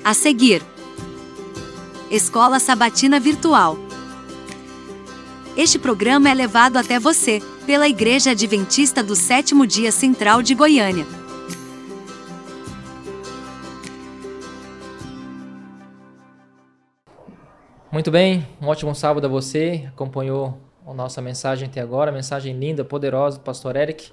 A seguir, Escola Sabatina Virtual. Este programa é levado até você pela Igreja Adventista do Sétimo Dia Central de Goiânia. Muito bem, um ótimo sábado a você. Acompanhou a nossa mensagem até agora, mensagem linda, poderosa do pastor Eric.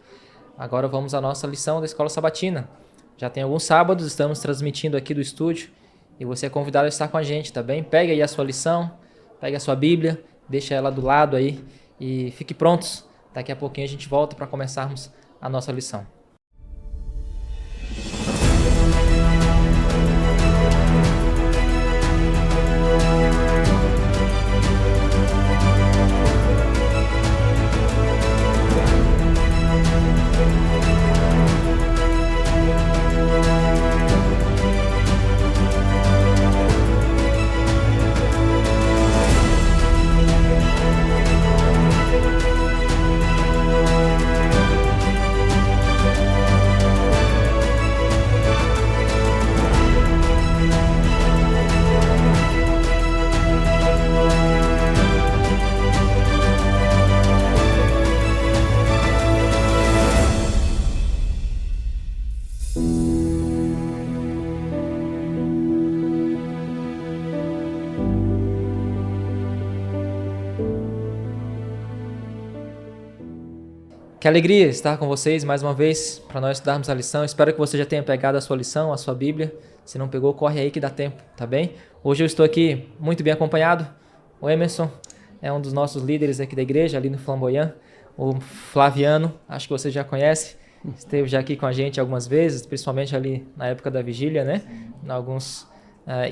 Agora vamos à nossa lição da Escola Sabatina. Já tem alguns sábados, estamos transmitindo aqui do estúdio e você é convidado a estar com a gente, tá bem? Pegue aí a sua lição, pegue a sua Bíblia, deixa ela do lado aí e fique prontos. Daqui a pouquinho a gente volta para começarmos a nossa lição. Que alegria estar com vocês mais uma vez para nós estudarmos a lição. Espero que você já tenha pegado a sua lição, a sua Bíblia. Se não pegou, corre aí que dá tempo, tá bem? Hoje eu estou aqui muito bem acompanhado. O Emerson é um dos nossos líderes aqui da igreja, ali no Flamboyant. O Flaviano, acho que você já conhece, esteve já aqui com a gente algumas vezes, principalmente ali na época da vigília, né? Em alguns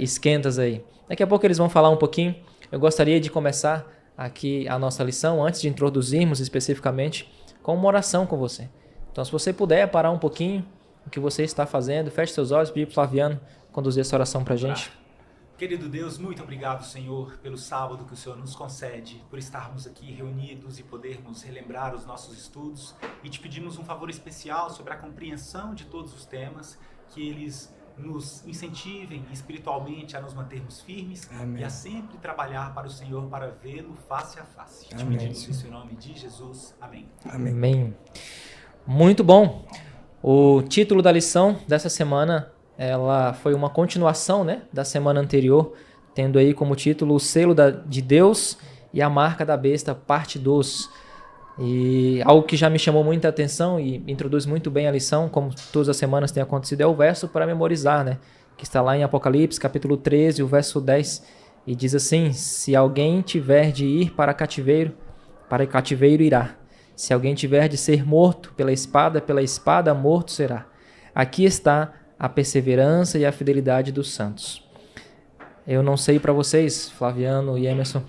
esquentas aí. Daqui a pouco eles vão falar um pouquinho. Eu gostaria de começar aqui a nossa lição, antes de introduzirmos especificamente, com uma oração com você. Então, se você puder parar um pouquinho o que você está fazendo, feche seus olhos, pedir para o Flaviano conduzir essa oração para a gente. Querido Deus, muito obrigado, Senhor, pelo sábado que o Senhor nos concede, por estarmos aqui reunidos e podermos relembrar os nossos estudos, e te pedimos um favor especial sobre a compreensão de todos os temas, que eles nos incentivem espiritualmente a nos mantermos firmes. Amém. E a sempre trabalhar para o Senhor, para vê-lo face a face. Te pedimos isso em nome de Jesus. Amém. Amém. Muito bom. O título da lição dessa semana, ela foi uma continuação, né, da semana anterior, tendo aí como título o selo de Deus e a marca da besta, parte 2. E algo que já me chamou muita atenção e introduz muito bem a lição, como todas as semanas tem acontecido, é o verso para memorizar, né? Que está lá em Apocalipse, capítulo 13, o verso 10, e diz assim: se alguém tiver de ir para o cativeiro irá. Se alguém tiver de ser morto pela espada morto será. Aqui está a perseverança e a fidelidade dos santos. Eu não sei para vocês, Flaviano e Emerson,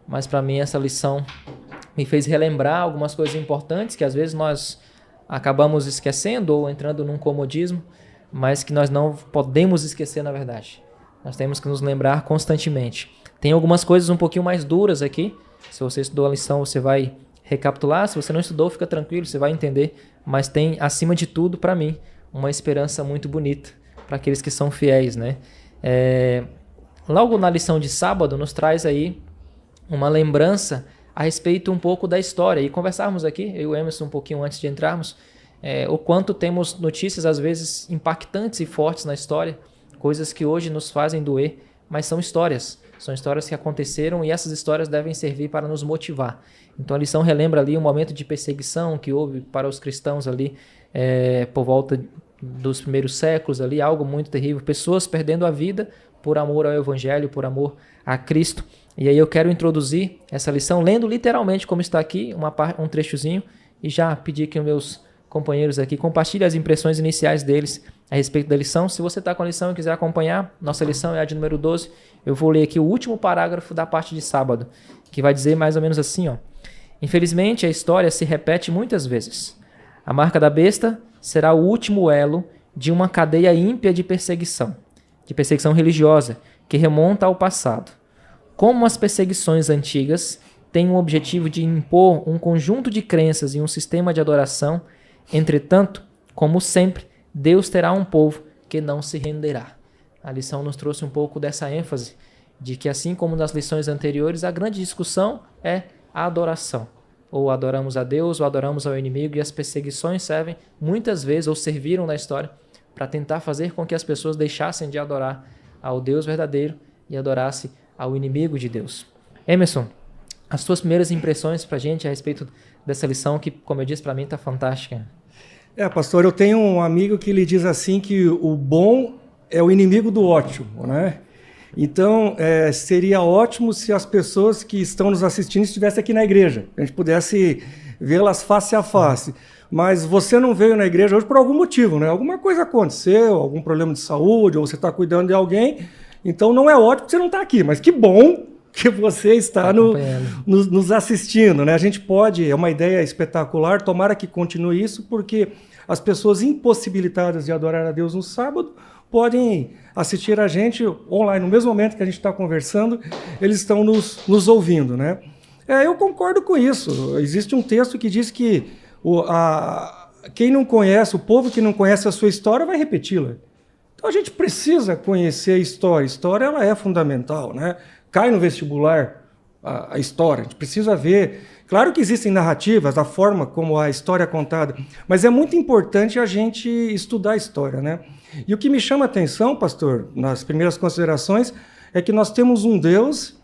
mas para mim essa lição me fez relembrar algumas coisas importantes que às vezes nós acabamos esquecendo ou entrando num comodismo, mas que nós não podemos esquecer na verdade. Nós temos que nos lembrar constantemente. Tem algumas coisas um pouquinho mais duras aqui. Se você estudou a lição, você vai recapitular. Se você não estudou, fica tranquilo, você vai entender. Mas tem, acima de tudo, para mim, uma esperança muito bonita para aqueles que são fiéis, né? Logo na lição de sábado, nos traz aí uma lembrança a respeito um pouco da história, e conversarmos aqui, eu e o Emerson, um pouquinho antes de entrarmos, o quanto temos notícias às vezes impactantes e fortes na história, coisas que hoje nos fazem doer, mas são histórias que aconteceram e essas histórias devem servir para nos motivar. Então a lição relembra ali um momento de perseguição que houve para os cristãos ali por volta dos primeiros séculos, ali, algo muito terrível, pessoas perdendo a vida por amor ao Evangelho, por amor a Cristo. E aí eu quero introduzir essa lição lendo literalmente como está aqui, um trechozinho, e já pedir que os meus companheiros aqui compartilhem as impressões iniciais deles a respeito da lição. Se você está com a lição e quiser acompanhar, nossa lição é a de número 12, eu vou ler aqui o último parágrafo da parte de sábado, que vai dizer mais ou menos assim, ó. Infelizmente, a história se repete muitas vezes. A marca da besta será o último elo de uma cadeia ímpia de perseguição religiosa, que remonta ao passado. Como as perseguições antigas têm o objetivo de impor um conjunto de crenças e um sistema de adoração, entretanto, como sempre, Deus terá um povo que não se renderá. a lição nos trouxe um pouco dessa ênfase de que, assim como nas lições anteriores, a grande discussão é a adoração. Ou adoramos a Deus, ou adoramos ao inimigo, e as perseguições servem muitas vezes, ou serviram na história, para tentar fazer com que as pessoas deixassem de adorar ao Deus verdadeiro e adorassem ao inimigo de Deus. Emerson, as suas primeiras impressões para a gente a respeito dessa lição que, como eu disse, para mim está fantástica. Pastor, eu tenho um amigo que lhe diz assim que o bom é o inimigo do ótimo, né? Então, seria ótimo se as pessoas que estão nos assistindo estivessem aqui na igreja, a gente pudesse vê-las face a face. Mas você não veio na igreja hoje por algum motivo, né? Alguma coisa aconteceu, algum problema de saúde, ou você está cuidando de alguém, então não é ótimo que você não está aqui, mas que bom que você está nos assistindo, né? A gente pode, é uma ideia espetacular, tomara que continue isso, porque as pessoas impossibilitadas de adorar a Deus no sábado podem assistir a gente online, no mesmo momento que a gente está conversando, eles estão nos ouvindo, né? Eu concordo com isso. Existe um texto que diz que quem não conhece, o povo que não conhece a sua história vai repeti-la. Então a gente precisa conhecer a história. A história ela é fundamental, né? Cai no vestibular a história, a gente precisa ver. Claro que existem narrativas, a forma como a história é contada, mas é muito importante a gente estudar a história, né? E o que me chama a atenção, pastor, nas primeiras considerações, é que nós temos um Deus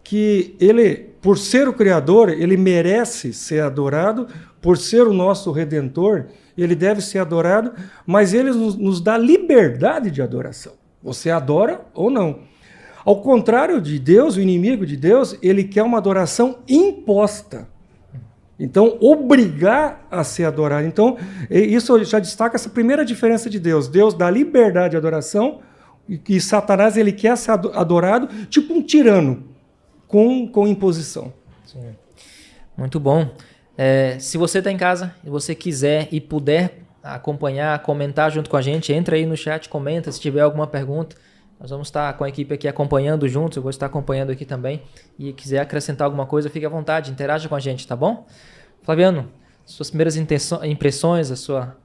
que ele, por ser o Criador, ele merece ser adorado, por ser o nosso Redentor, ele deve ser adorado, mas ele nos dá liberdade de adoração. Você adora ou não. Ao contrário de Deus, o inimigo de Deus, ele quer uma adoração imposta. Então, obrigar a ser adorado. Então, isso já destaca essa primeira diferença de Deus. Deus dá liberdade de adoração e Satanás ele quer ser adorado tipo um tirano, com imposição. Sim. Muito bom. Se você está em casa e você quiser e puder acompanhar, comentar junto com a gente, entra aí no chat, comenta se tiver alguma pergunta. Nós vamos estar com a equipe aqui acompanhando juntos, eu vou estar acompanhando aqui também. E quiser acrescentar alguma coisa, fique à vontade, interaja com a gente, tá bom? Flaviano, suas primeiras impressões, a sua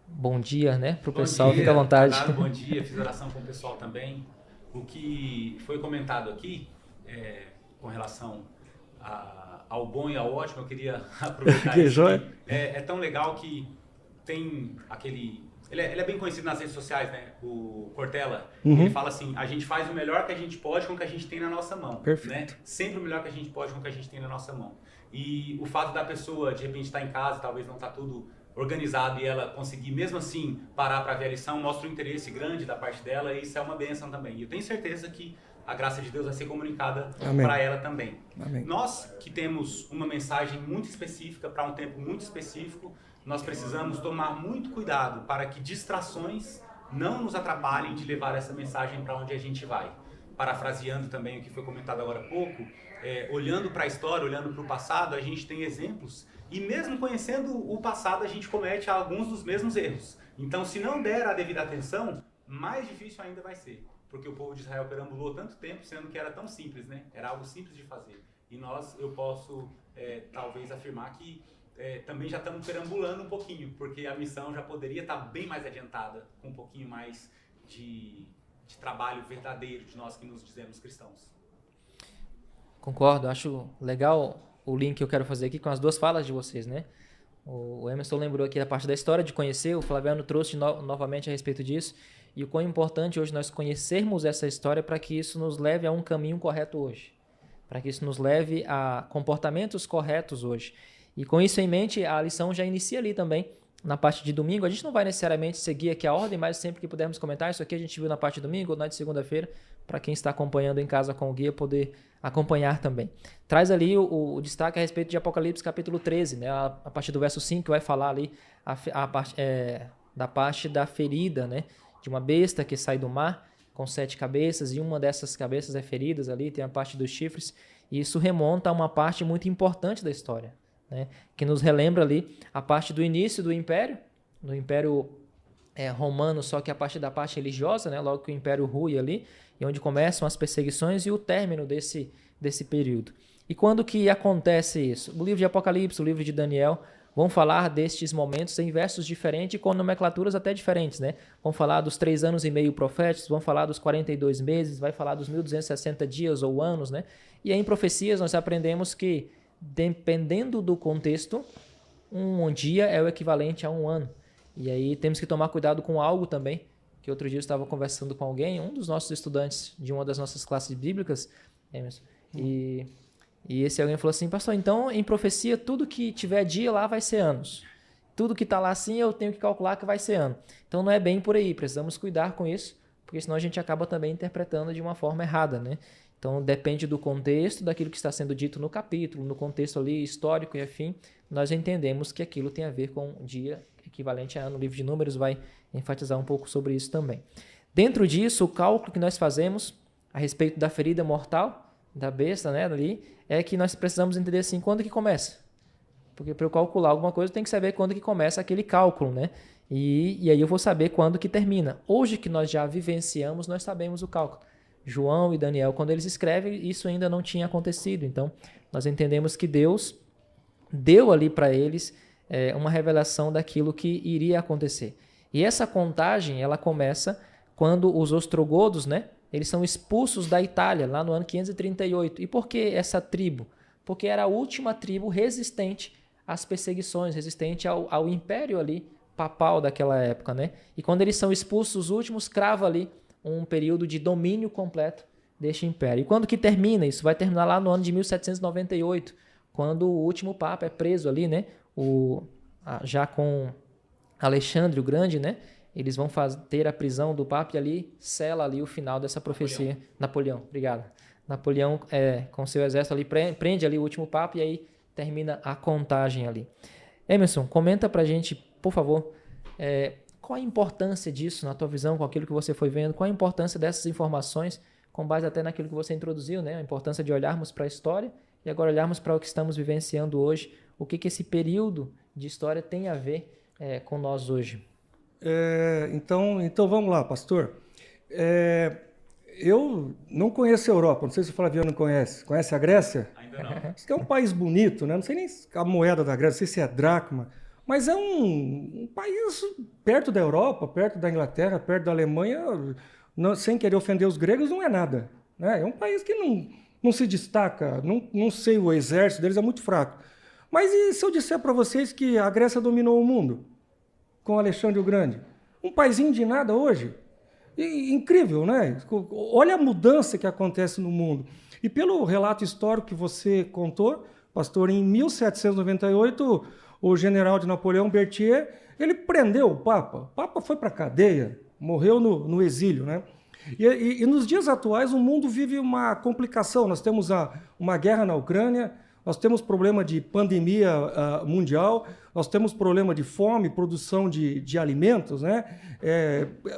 bom dia, né? Para o pessoal, fique à vontade. Claro, bom dia, fiz oração com o pessoal também. O que foi comentado aqui, com relação ao bom e ao ótimo, eu queria aproveitar isso. É tão legal que tem aquele... Ele é bem conhecido nas redes sociais, né? O Cortella. Ele fala assim, a gente faz o melhor que a gente pode com o que a gente tem na nossa mão. Perfeito. Né? Sempre o melhor que a gente pode com o que a gente tem na nossa mão. E o fato da pessoa, de repente, estar em casa, talvez não está tudo organizado, e ela conseguir, mesmo assim, parar para ver a lição, mostra um interesse grande da parte dela, e isso é uma bênção também. E eu tenho certeza que a graça de Deus vai ser comunicada para ela também. Amém. Nós que temos uma mensagem muito específica, para um tempo muito específico, nós precisamos tomar muito cuidado para que distrações não nos atrapalhem de levar essa mensagem para onde a gente vai. Parafraseando também o que foi comentado agora há pouco, olhando para a história, olhando para o passado, a gente tem exemplos, e mesmo conhecendo o passado, a gente comete alguns dos mesmos erros. Então, se não der a devida atenção, mais difícil ainda vai ser. Porque o povo de Israel perambulou tanto tempo, sendo que era tão simples, né? Era algo simples de fazer. E eu posso, talvez, afirmar que também já estamos perambulando um pouquinho, porque a missão já poderia estar bem mais adiantada, com um pouquinho mais de trabalho verdadeiro de nós que nos dizemos cristãos. Concordo, acho legal o link que eu quero fazer aqui com as duas falas de vocês, né? O Emerson lembrou aqui da parte da história, de conhecer, o Flaviano trouxe novamente a respeito disso, e o quão importante hoje nós conhecermos essa história para que isso nos leve a um caminho correto hoje, para que isso nos leve a comportamentos corretos hoje. E com isso em mente, a lição já inicia ali também, na parte de domingo. A gente não vai necessariamente seguir aqui a ordem, mas sempre que pudermos comentar, isso aqui a gente viu na parte de domingo ou na de segunda-feira, para quem está acompanhando em casa com o guia poder acompanhar também. Traz ali o destaque a respeito de Apocalipse capítulo 13, né? A partir do verso 5 vai falar ali da parte da ferida, né? De uma besta que sai do mar com 7 cabeças, e uma dessas cabeças é feridas ali, tem a parte dos chifres, e isso remonta a uma parte muito importante da história, né? Que nos relembra ali a parte do início do Império Romano, só que a parte da parte religiosa, né? Logo que o Império rui ali, e onde começam as perseguições e o término desse período. E quando que acontece isso? O livro de Apocalipse, o livro de Daniel, vão falar destes momentos em versos diferentes e com nomenclaturas até diferentes, né? Vão falar dos 3 anos e meio proféticos, vão falar dos 42 meses, vai falar dos 1260 dias ou anos, né? E aí em profecias nós aprendemos que, dependendo do contexto, um dia é o equivalente a um ano. E aí temos que tomar cuidado com algo também, que outro dia eu estava conversando com alguém, um dos nossos estudantes de uma das nossas classes bíblicas, Emerson, e esse alguém falou assim: pastor, então em profecia tudo que tiver dia lá vai ser anos. Tudo que está lá assim eu tenho que calcular que vai ser ano. Então não é bem por aí, precisamos cuidar com isso, porque senão a gente acaba também interpretando de uma forma errada, né? Então depende do contexto, daquilo que está sendo dito no capítulo, no contexto ali histórico e afim, nós entendemos que aquilo tem a ver com dia equivalente a ano. O livro de Números vai enfatizar um pouco sobre isso também. Dentro disso, o cálculo que nós fazemos a respeito da ferida mortal da besta, né, ali, é que nós precisamos entender assim, quando que começa? Porque para eu calcular alguma coisa, eu tenho que saber quando que começa aquele cálculo, né? E aí eu vou saber quando que termina. Hoje que nós já vivenciamos, nós sabemos o cálculo. João e Daniel, quando eles escrevem, isso ainda não tinha acontecido. Então, nós entendemos que Deus deu ali para eles uma revelação daquilo que iria acontecer. E essa contagem, ela começa quando os ostrogodos, né, eles são expulsos da Itália, lá no ano 538. E por que essa tribo? Porque era a última tribo resistente às perseguições, resistente ao império ali papal daquela época, né? E quando eles são expulsos, os últimos, crava ali um período de domínio completo deste império. E quando que termina? Isso vai terminar lá no ano de 1798, quando o último papa é preso ali, né? Já com Alexandre o Grande, né? Eles vão ter a prisão do papa e ali sela ali o final dessa profecia. Napoleão, obrigado. Napoleão, com seu exército ali, prende ali o último papa e aí termina a contagem ali. Emerson, comenta pra gente, por favor, qual a importância disso na tua visão, com aquilo que você foi vendo, qual a importância dessas informações, com base até naquilo que você introduziu, né? A importância de olharmos para a história e agora olharmos para o que estamos vivenciando hoje, o que esse período de história tem a ver com nós hoje. Então vamos lá, pastor. Eu não conheço a Europa, não sei se o Flaviano conhece. Conhece a Grécia? Ainda não. Diz que é um país bonito, né? Não sei nem a moeda da Grécia, não sei se é dracma, mas é um país perto da Europa, perto da Inglaterra, perto da Alemanha, sem querer ofender os gregos, não é nada, né? É um país que não se destaca, não sei, o exército deles é muito fraco. Mas e se eu disser para vocês que a Grécia dominou o mundo com Alexandre o Grande? Um paizinho de nada hoje. Incrível, né? Olha a mudança que acontece no mundo. E pelo relato histórico que você contou, pastor, em 1798, o general de Napoleão, Berthier, ele prendeu o Papa. O Papa foi para a cadeia, morreu no exílio, né? E nos dias atuais, o mundo vive uma complicação. Nós temos uma guerra na Ucrânia, nós temos problema de pandemia mundial, nós temos problema de fome, produção de alimentos, né?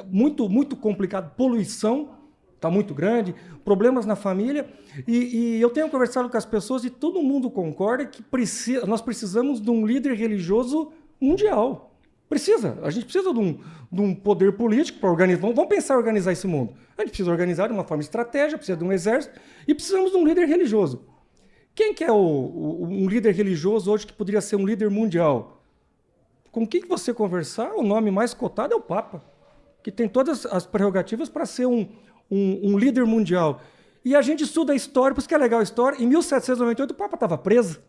Muito, muito complicado. Poluição está muito grande, problemas na família. E eu tenho conversado com as pessoas e todo mundo concorda que nós precisamos de um líder religioso mundial. A gente precisa de um poder político para organizar. Vamos pensar em organizar esse mundo. A gente precisa organizar de uma forma estratégica, precisa de um exército e precisamos de um líder religioso. Quem que é um líder religioso hoje que poderia ser um líder mundial? Com quem que você conversar, o nome mais cotado é o Papa, que tem todas as prerrogativas para ser um líder mundial. E a gente estuda a história, por isso que é legal a história. Em 1798 o Papa estava preso.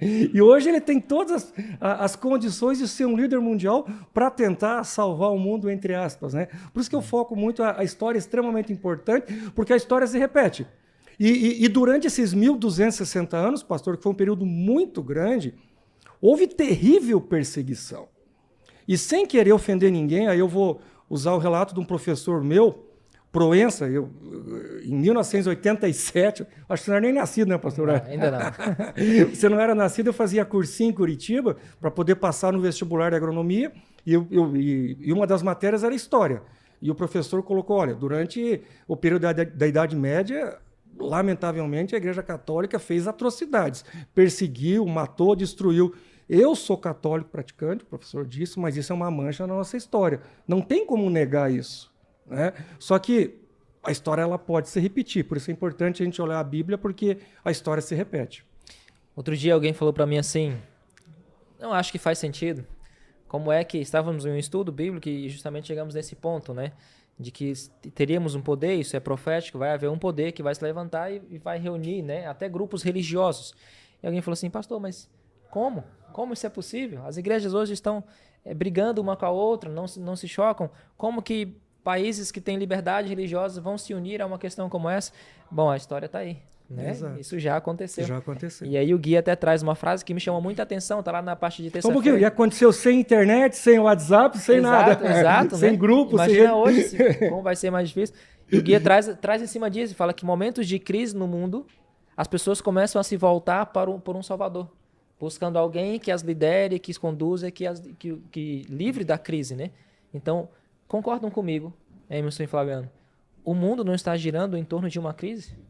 E hoje ele tem todas as condições de ser um líder mundial para tentar salvar o mundo, entre aspas, né? Por isso que eu foco muito, a história é extremamente importante, porque a história se repete. E durante esses 1260 anos, pastor, que foi um período muito grande, houve terrível perseguição. E sem querer ofender ninguém, aí eu vou usar o relato de um professor meu, Proença, em 1987, acho que você não era nem nascido, né, pastor? Não, ainda não. Você não era nascido, eu fazia cursinho em Curitiba para poder passar no vestibular de agronomia e uma das matérias era história. E o professor colocou, olha, durante o período da Idade Média, lamentavelmente, a Igreja Católica fez atrocidades, perseguiu, matou, destruiu. Eu sou católico praticante, o professor disse, mas isso é uma mancha na nossa história. Não tem como negar isso, né? Só que a história ela pode se repetir, por isso é importante a gente olhar a Bíblia, porque a história se repete. Outro dia alguém falou para mim assim, não acho que faz sentido. Como é que estávamos em um estudo bíblico e justamente chegamos nesse ponto, né? De que teríamos um poder, isso é profético, vai haver um poder que vai se levantar e vai reunir, né? Até grupos religiosos. E alguém falou assim, pastor, mas como? Como isso é possível? As igrejas hoje estão brigando uma com a outra, não se chocam. Como que países que têm liberdade religiosa vão se unir a uma questão como essa? Bom, a história está aí. Né? Isso já aconteceu. Já aconteceu. E aí o Gui até traz uma frase que me chamou muita atenção, tá lá na parte de terça-feira. Como que aconteceu sem internet, sem WhatsApp, sem nada. Exato, sem né? grupo. Imagina sem... hoje como vai ser mais difícil. E o Gui traz em cima disso, fala que momentos de crise no mundo, as pessoas começam a se voltar por um salvador, buscando alguém que as lidere, que as conduza, que livre da crise, né? Então, concordam comigo, Emerson e Flaviano, o mundo não está girando em torno de uma crise?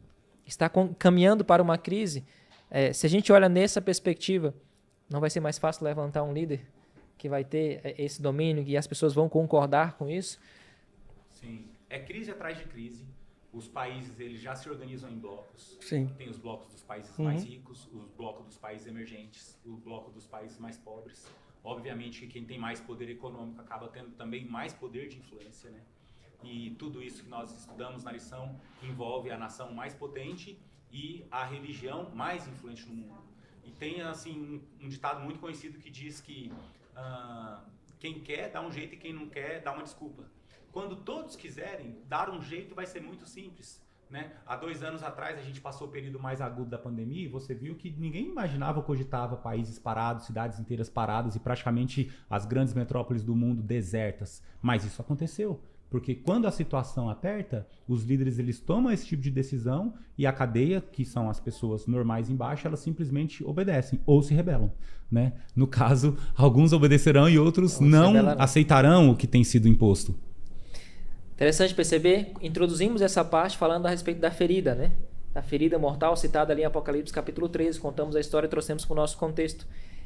Está caminhando para uma crise? Se a gente olha nessa perspectiva, não vai ser mais fácil levantar um líder que vai ter esse domínio e as pessoas vão concordar com isso? Sim, é crise atrás de crise. Os países eles já se organizam em blocos. Sim. Tem os blocos dos países mais ricos, os blocos dos países emergentes, o bloco dos países mais pobres. Obviamente que quem tem mais poder econômico acaba tendo também mais poder de influência, né? E tudo isso que nós estudamos na lição envolve a nação mais potente e a religião mais influente no mundo. E tem assim um ditado muito conhecido que diz que quem quer dá um jeito e quem não quer dá uma desculpa. Quando todos quiserem dar um jeito vai ser muito simples, né? Há 2 anos atrás a gente passou o período mais agudo da pandemia e você viu que ninguém imaginava ou cogitava países parados, cidades inteiras paradas e praticamente as grandes metrópoles do mundo desertas. Mas isso aconteceu. Porque quando a situação aperta, os líderes eles tomam esse tipo de decisão e a cadeia, que são as pessoas normais embaixo, elas simplesmente obedecem ou se rebelam, né? No caso, alguns obedecerão e outros não aceitarão o que tem sido imposto. Interessante perceber, introduzimos essa parte falando a respeito da ferida, né? Da ferida mortal citada ali em Apocalipse capítulo 13, contamos a história e trouxemos para o nosso contexto.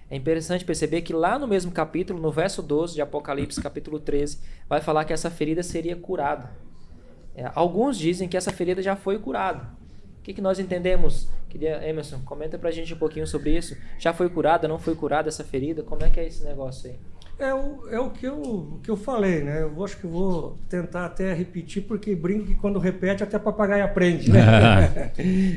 É interessante perceber que lá no mesmo capítulo, no verso 12 de Apocalipse capítulo 13, vai falar que essa ferida seria curada. Alguns dizem que essa ferida já foi curada. O que nós entendemos? Emerson, comenta pra gente um pouquinho sobre isso. Já foi curada, não foi curada essa ferida? Como é que é esse negócio aí? É o que eu falei, né? Eu acho que eu vou tentar até repetir, porque brinco que quando repete até papagaio aprende, né?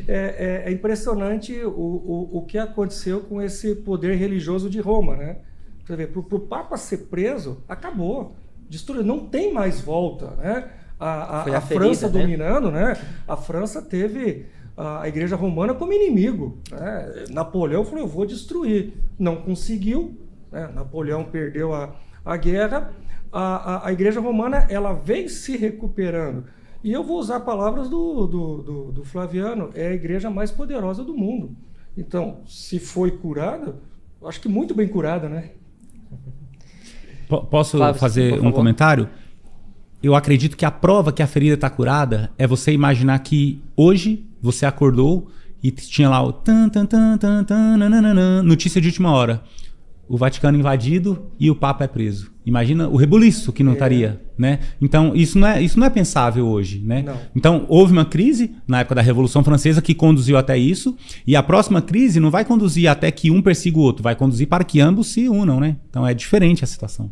É impressionante o que aconteceu com esse poder religioso de Roma, né? Você vê, pro Papa ser preso, acabou. Destruiu, não tem mais volta, né? A França ferida, dominando, né? A França teve a Igreja Romana como inimigo, né? Napoleão falou, eu vou destruir. Não conseguiu. Napoleão perdeu a guerra, a Igreja Romana ela vem se recuperando. E eu vou usar palavras do Flaviano, é a igreja mais poderosa do mundo. Então, se foi curada, acho que muito bem curada, né? Posso fazer um comentário? Eu acredito que a prova que a ferida está curada é você imaginar que hoje você acordou e tinha lá o notícia de última hora. O Vaticano invadido e o Papa é preso. Imagina o rebuliço que não estaria, né? Então, isso não é pensável hoje, né? Não. Então, houve uma crise na época da Revolução Francesa que conduziu até isso, e a próxima crise não vai conduzir até que um persiga o outro, vai conduzir para que ambos se unam, né? Então, é diferente a situação.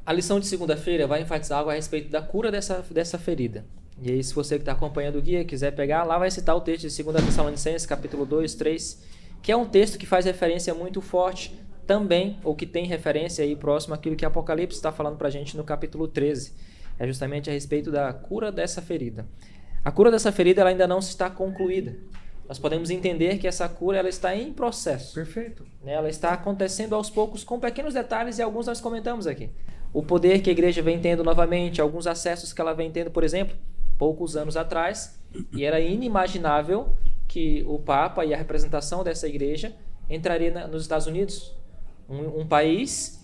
A lição de segunda-feira vai enfatizar algo a respeito da cura dessa ferida. E aí, se você que está acompanhando o guia quiser pegar, lá vai citar o texto de 2 Tessalonicenses, capítulo 2, 3, que é um texto que faz referência muito forte também, ou que tem referência aí próximo àquilo que Apocalipse está falando para a gente no capítulo 13. É justamente a respeito da cura dessa ferida. A cura dessa ferida ela ainda não está concluída. Nós podemos entender que essa cura ela está em processo. Perfeito. Ela está acontecendo aos poucos, com pequenos detalhes, e alguns nós comentamos aqui. O poder que a igreja vem tendo novamente, alguns acessos que ela vem tendo, por exemplo, poucos anos atrás, e era inimaginável que o Papa e a representação dessa igreja entraria nos Estados Unidos, um país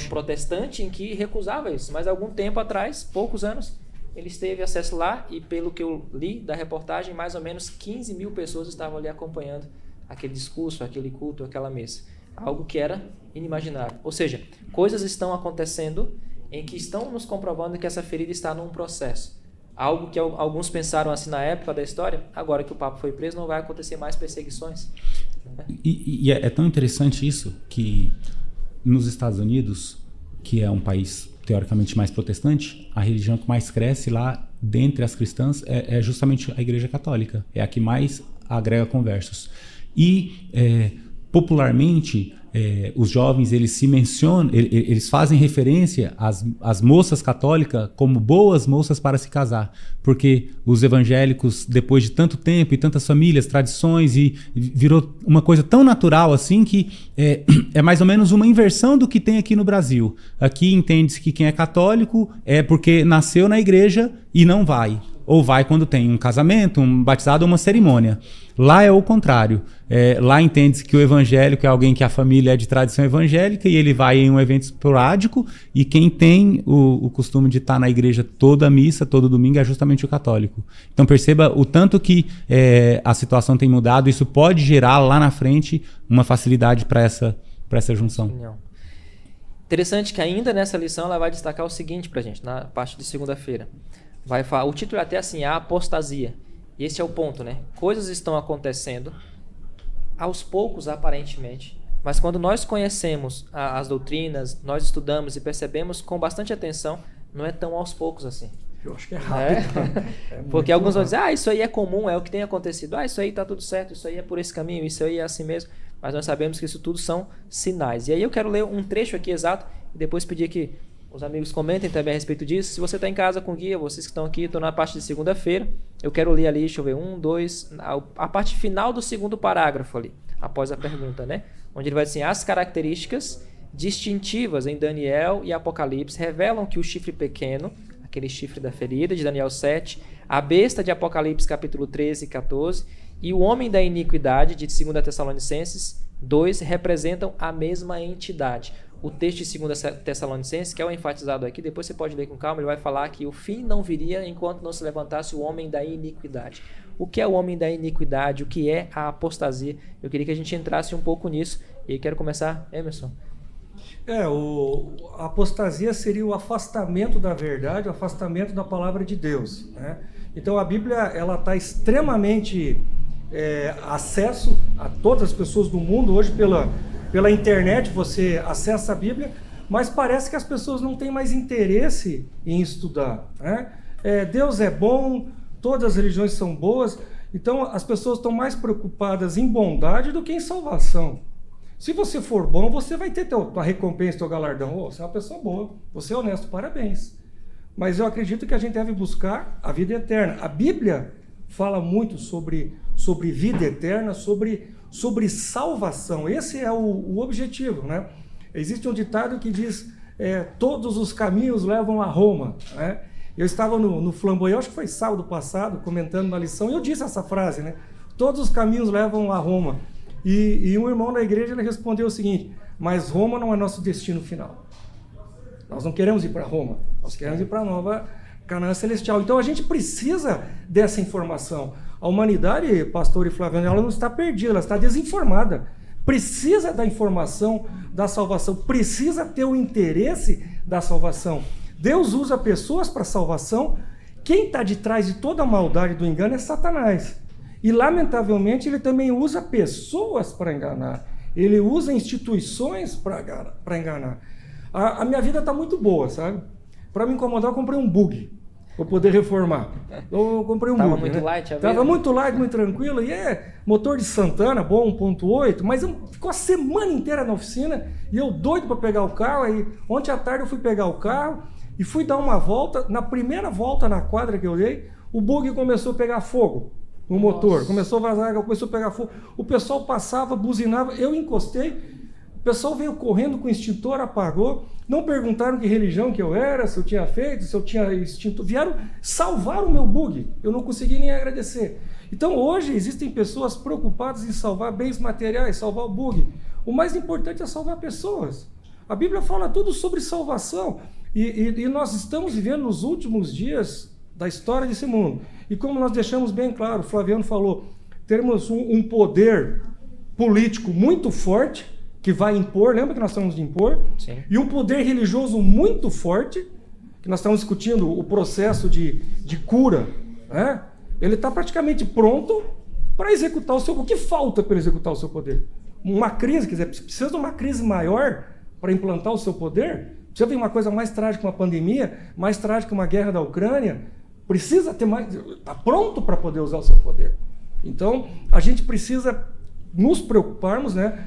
protestante em que recusava isso. Mas algum tempo atrás, poucos anos, ele teve acesso lá e, pelo que eu li da reportagem, mais ou menos 15 mil pessoas estavam ali acompanhando aquele discurso, aquele culto, aquela missa. Algo que era inimaginável. Ou seja, coisas estão acontecendo em que estão nos comprovando que essa ferida está num processo. Algo que alguns pensaram assim na época da história, agora que o Papa foi preso, não vai acontecer mais perseguições. E é tão interessante isso que nos Estados Unidos, que é um país teoricamente mais protestante, a religião que mais cresce lá dentre as cristãs é justamente a Igreja Católica. É a que mais agrega conversos. E popularmente os jovens eles se mencionam, eles fazem referência às moças católicas como boas moças para se casar, porque os evangélicos, depois de tanto tempo e tantas famílias, tradições, e virou uma coisa tão natural assim que é mais ou menos uma inversão do que tem aqui no Brasil. Aqui entende-se que quem é católico é porque nasceu na igreja e não vai. Ou vai quando tem um casamento, um batizado ou uma cerimônia. Lá é o contrário. Lá entende-se que o evangélico é alguém que a família é de tradição evangélica e ele vai em um evento esporádico, e quem tem o costume de estar na igreja toda a missa, todo domingo, é justamente o católico. Então perceba o tanto que a situação tem mudado. Isso pode gerar lá na frente uma facilidade para essa junção. Não. Interessante que ainda nessa lição ela vai destacar o seguinte para a gente, na parte de segunda-feira. Vai falar, o título é até assim, a apostasia. E esse é o ponto, né? Coisas estão acontecendo aos poucos, aparentemente, mas quando nós conhecemos as doutrinas, nós estudamos e percebemos com bastante atenção, não é tão aos poucos assim. Eu acho que é rápido. Porque alguns vão dizer, isso aí é comum, é o que tem acontecido. Isso aí está tudo certo, isso aí é por esse caminho, isso aí é assim mesmo. Mas nós sabemos que isso tudo são sinais. E aí eu quero ler um trecho aqui exato e depois pedir que os amigos comentem também a respeito disso. Se você está em casa com guia, vocês que estão aqui, estou na parte de segunda-feira, eu quero ler ali, deixa eu ver, 1, 2, a parte final do segundo parágrafo ali, após a pergunta, né? Onde ele vai dizer, as características distintivas em Daniel e Apocalipse revelam que o chifre pequeno, aquele chifre da ferida de Daniel 7, a besta de Apocalipse capítulo 13 e 14 e o homem da iniquidade de 2 Tessalonicenses 2 representam a mesma entidade. O texto de 2 Tessalonicenses, que é o enfatizado aqui, depois você pode ler com calma, ele vai falar que o fim não viria enquanto não se levantasse o homem da iniquidade. O que é o homem da iniquidade? O que é a apostasia? Eu queria que a gente entrasse um pouco nisso. E aí quero começar, Emerson. A apostasia seria o afastamento da verdade, o afastamento da palavra de Deus, né? Então a Bíblia ela está extremamente acesso a todas as pessoas do mundo. Hoje pela internet você acessa a Bíblia, mas parece que as pessoas não têm mais interesse em estudar, né? Deus é bom, todas as religiões são boas, então as pessoas estão mais preocupadas em bondade do que em salvação. Se você for bom, você vai ter tua recompensa, teu galardão. Você é uma pessoa boa, você é honesto, parabéns. Mas eu acredito que a gente deve buscar a vida eterna. A Bíblia fala muito sobre vida eterna, sobre salvação. Esse é o objetivo, né? Existe um ditado que diz, todos os caminhos levam a Roma, né? Eu estava no Flamboyant, acho que foi sábado passado, comentando na lição, e eu disse essa frase, né? Todos os caminhos levam a Roma. E um irmão da igreja ele respondeu o seguinte, mas Roma não é nosso destino final. Nós não queremos ir para Roma, nós queremos ir para a nova Canaã Celestial. Então a gente precisa dessa informação. A humanidade, pastor e Flaviano, ela não está perdida, ela está desinformada. Precisa da informação da salvação, precisa ter o interesse da salvação. Deus usa pessoas para salvação. Quem está de trás de toda a maldade do engano é Satanás. E, lamentavelmente, ele também usa pessoas para enganar. Ele usa instituições para enganar. A minha vida está muito boa, sabe? Para me incomodar, eu comprei um bug para poder reformar. Eu comprei um bug. Estava muito light a vida? Estava muito light, muito tranquilo. E motor de Santana, bom, 1.8. Mas ficou a semana inteira na oficina e eu doido para pegar o carro. Aí, ontem à tarde eu fui pegar o carro e fui dar uma volta. Na primeira volta na quadra que eu dei, o bug começou a pegar fogo. No motor, começou a vazar, começou a pegar fogo, o pessoal passava, buzinava, eu encostei, o pessoal veio correndo com o extintor, apagou, não perguntaram que religião que eu era, se eu tinha feito, se eu tinha extintor, vieram salvar o meu bug, eu não consegui nem agradecer. Então hoje existem pessoas preocupadas em salvar bens materiais, salvar o bug, o mais importante é salvar pessoas. A Bíblia fala tudo sobre salvação, e nós estamos vivendo nos últimos dias da história desse mundo. E como nós deixamos bem claro, o Flaviano falou, teremos um poder político muito forte, que vai impor, lembra que nós estamos de impor? Sim. E um poder religioso muito forte, que nós estamos discutindo o processo de cura, né? Ele está praticamente pronto, para executar o seu poder. O que falta para executar o seu poder? Uma crise, quer dizer, precisa de uma crise maior para implantar o seu poder? Precisa vir uma coisa mais trágica que uma pandemia, mais trágica que uma guerra da Ucrânia? Precisa ter mais... Está pronto para poder usar o seu poder. Então, a gente precisa nos preocuparmos, né?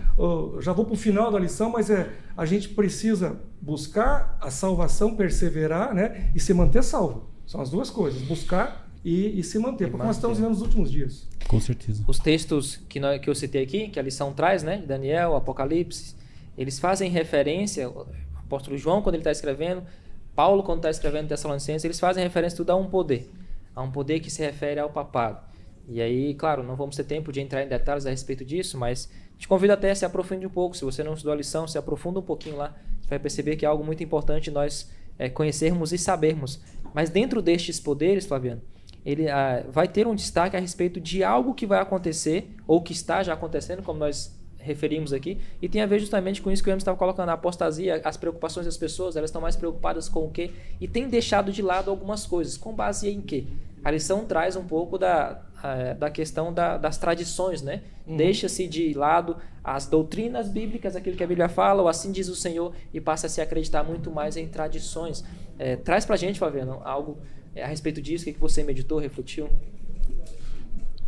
Já vou para o final da lição, mas a gente precisa buscar a salvação, perseverar, né? E se manter salvo. São as duas coisas, buscar e se manter, porque nós estamos vivendo nos últimos dias. Com certeza. Os textos que eu citei aqui, que a lição traz, né? Daniel, Apocalipse, eles fazem referência, o apóstolo João, quando ele está escrevendo, Paulo, quando está escrevendo Tessalonicenses, eles fazem referência tudo a um poder que se refere ao papado. E aí, claro, não vamos ter tempo de entrar em detalhes a respeito disso, mas te convido até a se aprofundar um pouco. Se você não estudou a lição, se aprofunda um pouquinho lá, você vai perceber que é algo muito importante nós conhecermos e sabermos. Mas dentro destes poderes, Flaviano, ele vai ter um destaque a respeito de algo que vai acontecer, ou que está já acontecendo, como nós referimos aqui, e tem a ver justamente com isso que o Emerson estava colocando, a apostasia, as preocupações das pessoas, elas estão mais preocupadas com o quê? E tem deixado de lado algumas coisas. Com base em quê? A lição traz um pouco da questão das tradições, né? Deixa-se de lado as doutrinas bíblicas, aquilo que a Bíblia fala, ou assim diz o Senhor, e passa a se acreditar muito mais em tradições. Traz pra gente, Flaviano, algo a respeito disso, o que você meditou, refletiu?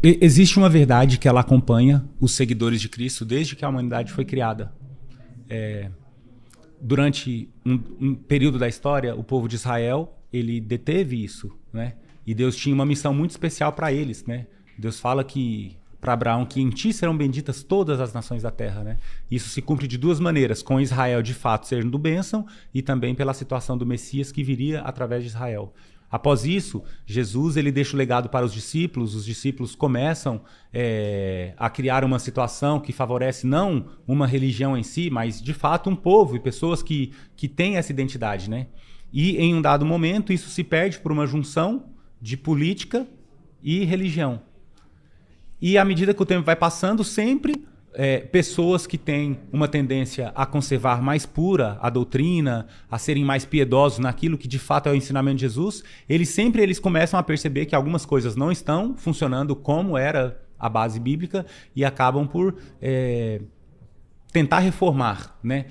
Existe uma verdade que ela acompanha os seguidores de Cristo desde que a humanidade foi criada. Durante um período da história, o povo de Israel, ele deteve isso, né? E Deus tinha uma missão muito especial para eles, né? Deus fala para Abraão que em ti serão benditas todas as nações da terra, né? Isso se cumpre de duas maneiras, com Israel de fato sendo bênção e também pela situação do Messias que viria através de Israel. Após isso, Jesus ele deixa o legado para os discípulos começam a criar uma situação que favorece não uma religião em si, mas de fato um povo e pessoas que têm essa identidade, né? E em um dado momento isso se perde por uma junção de política e religião. E à medida que o tempo vai passando, sempre pessoas que têm uma tendência a conservar mais pura a doutrina, a serem mais piedosos naquilo que de fato é o ensinamento de Jesus, eles começam a perceber que algumas coisas não estão funcionando como era a base bíblica e acabam por tentar reformar, né?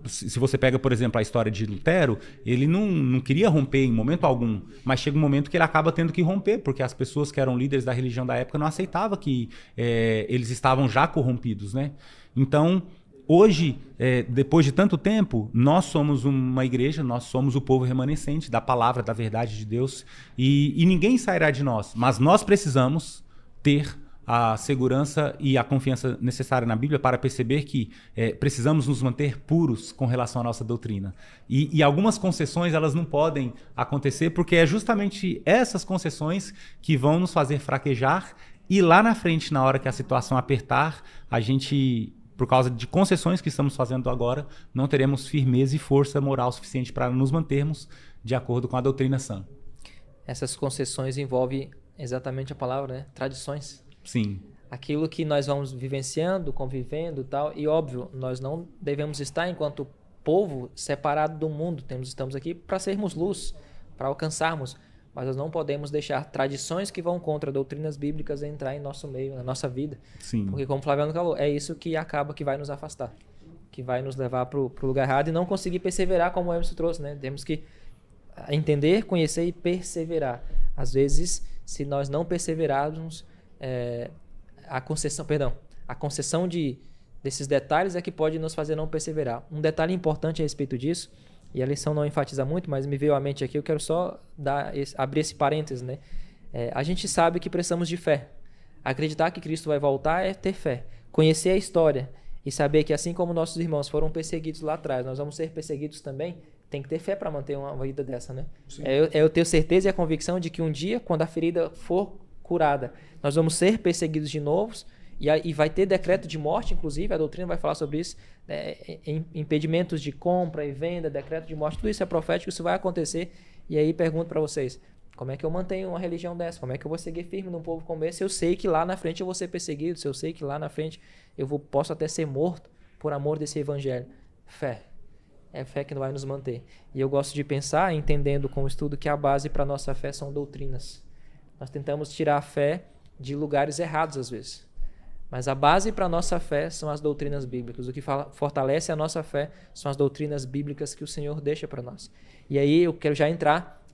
Se você pega, por exemplo, a história de Lutero, ele não queria romper em momento algum, mas chega um momento que ele acaba tendo que romper, porque as pessoas que eram líderes da religião da época não aceitavam que eles estavam já corrompidos, né? Então, hoje, depois de tanto tempo, nós somos uma igreja, nós somos o povo remanescente da palavra, da verdade de Deus, e ninguém sairá de nós, mas nós precisamos ter a segurança e a confiança necessária na Bíblia para perceber que precisamos nos manter puros com relação à nossa doutrina. E algumas concessões elas não podem acontecer porque é justamente essas concessões que vão nos fazer fraquejar e lá na frente, na hora que a situação apertar, a gente, por causa de concessões que estamos fazendo agora, não teremos firmeza e força moral suficiente para nos mantermos de acordo com a doutrina sã. Essas concessões envolvem exatamente a palavra, né? Tradições. Sim. Aquilo que nós vamos vivenciando, convivendo e tal. E óbvio, nós não devemos estar enquanto povo separado do mundo. Estamos aqui para sermos luz, para alcançarmos. Mas nós não podemos deixar tradições que vão contra doutrinas bíblicas entrar em nosso meio, na nossa vida. Sim. Porque como o Flaviano falou, é isso que acaba que vai nos afastar. Que vai nos levar para o lugar errado e não conseguir perseverar como o Emerson trouxe, né? Temos que entender, conhecer e perseverar. Às vezes, se nós não perseverarmos... a concessão desses detalhes é que pode nos fazer não perseverar. Um detalhe importante a respeito disso, e a lição não enfatiza muito, mas me veio à mente aqui, eu quero só abrir esse parênteses, né? A gente sabe que precisamos de fé. Acreditar que Cristo vai voltar é ter fé. Conhecer a história e saber que assim como nossos irmãos foram perseguidos lá atrás, nós vamos ser perseguidos também, tem que ter fé para manter uma vida dessa, né? Eu tenho certeza e a convicção de que um dia, quando a ferida for curada, nós vamos ser perseguidos de novo e vai ter decreto de morte, inclusive, a doutrina vai falar sobre isso, impedimentos de compra e venda, decreto de morte, tudo isso é profético, isso vai acontecer. E aí pergunto para vocês, como é que eu mantenho uma religião dessa? Como é que eu vou seguir firme num povo como esse? Eu sei que lá na frente eu vou ser perseguido, se eu sei que lá na frente posso até ser morto por amor desse evangelho. Fé. É fé que não vai nos manter. E eu gosto de pensar, entendendo com o estudo, que a base para a nossa fé são doutrinas. Nós tentamos tirar a fé de lugares errados às vezes. Mas a base para a nossa fé são as doutrinas bíblicas. O que fortalece a nossa fé são as doutrinas bíblicas que o Senhor deixa para nós. E aí eu quero já entrar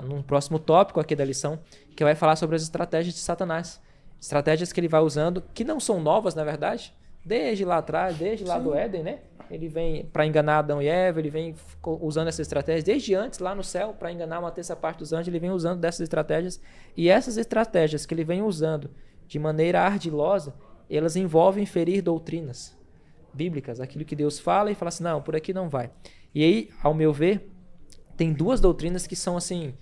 num próximo tópico aqui da lição, que vai falar sobre as estratégias de Satanás. Estratégias que ele vai usando, que não são novas, na verdade, desde lá atrás, desde lá do Éden, né? Ele vem para enganar Adão e Eva, ele vem usando essas estratégias desde antes, lá no céu, para enganar uma terça parte dos anjos, ele vem usando dessas estratégias. E essas estratégias que ele vem usando de maneira ardilosa, elas envolvem ferir doutrinas bíblicas, aquilo que Deus fala e fala assim, não, por aqui não vai. E aí, ao meu ver, tem duas doutrinas que são assim,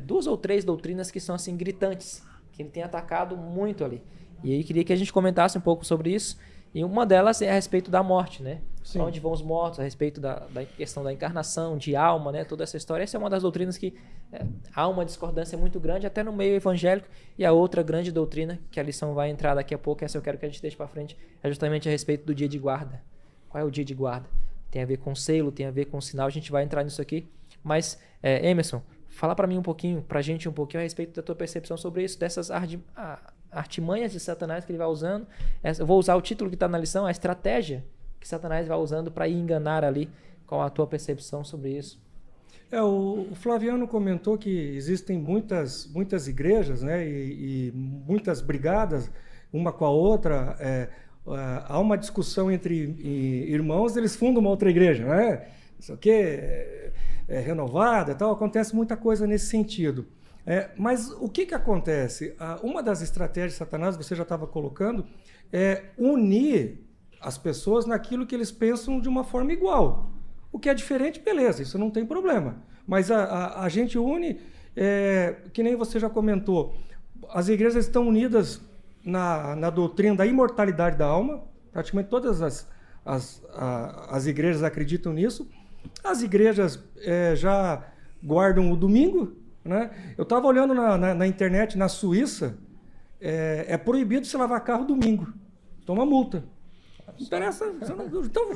2 ou 3 doutrinas que são assim gritantes, que ele tem atacado muito ali. E aí queria que a gente comentasse um pouco sobre isso. E uma delas é a respeito da morte, né? Para onde vão os mortos, a respeito da questão da encarnação, de alma, né? Toda essa história. Essa é uma das doutrinas que há uma discordância muito grande, até no meio evangélico. E a outra grande doutrina, que a lição vai entrar daqui a pouco, essa eu quero que a gente deixe para frente, é justamente a respeito do dia de guarda. Qual é o dia de guarda? Tem a ver com selo, tem a ver com sinal, a gente vai entrar nisso aqui. Mas, Emerson, fala para mim um pouquinho, para a gente um pouquinho a respeito da tua percepção sobre isso, dessas artimanhas de Satanás que ele vai usando. Eu vou usar o título que está na lição, a estratégia que Satanás vai usando para enganar ali. Qual a tua percepção sobre isso? O Flaviano comentou que existem muitas igrejas, né, e muitas brigadas uma com a outra. Há uma discussão entre irmãos, eles fundam uma outra igreja, né? Isso aqui renovada e tal. Acontece muita coisa nesse sentido. Mas o que acontece? Uma das estratégias de Satanás, você já estava colocando, é unir as pessoas naquilo que eles pensam de uma forma igual. O que é diferente, beleza, isso não tem problema. Mas a gente une, que nem você já comentou, as igrejas estão unidas na doutrina da imortalidade da alma, praticamente todas as igrejas acreditam nisso. As igrejas já guardam o domingo, né? Eu estava olhando na internet, na Suíça, é proibido se lavar carro domingo. Toma multa. Não interessa. Então,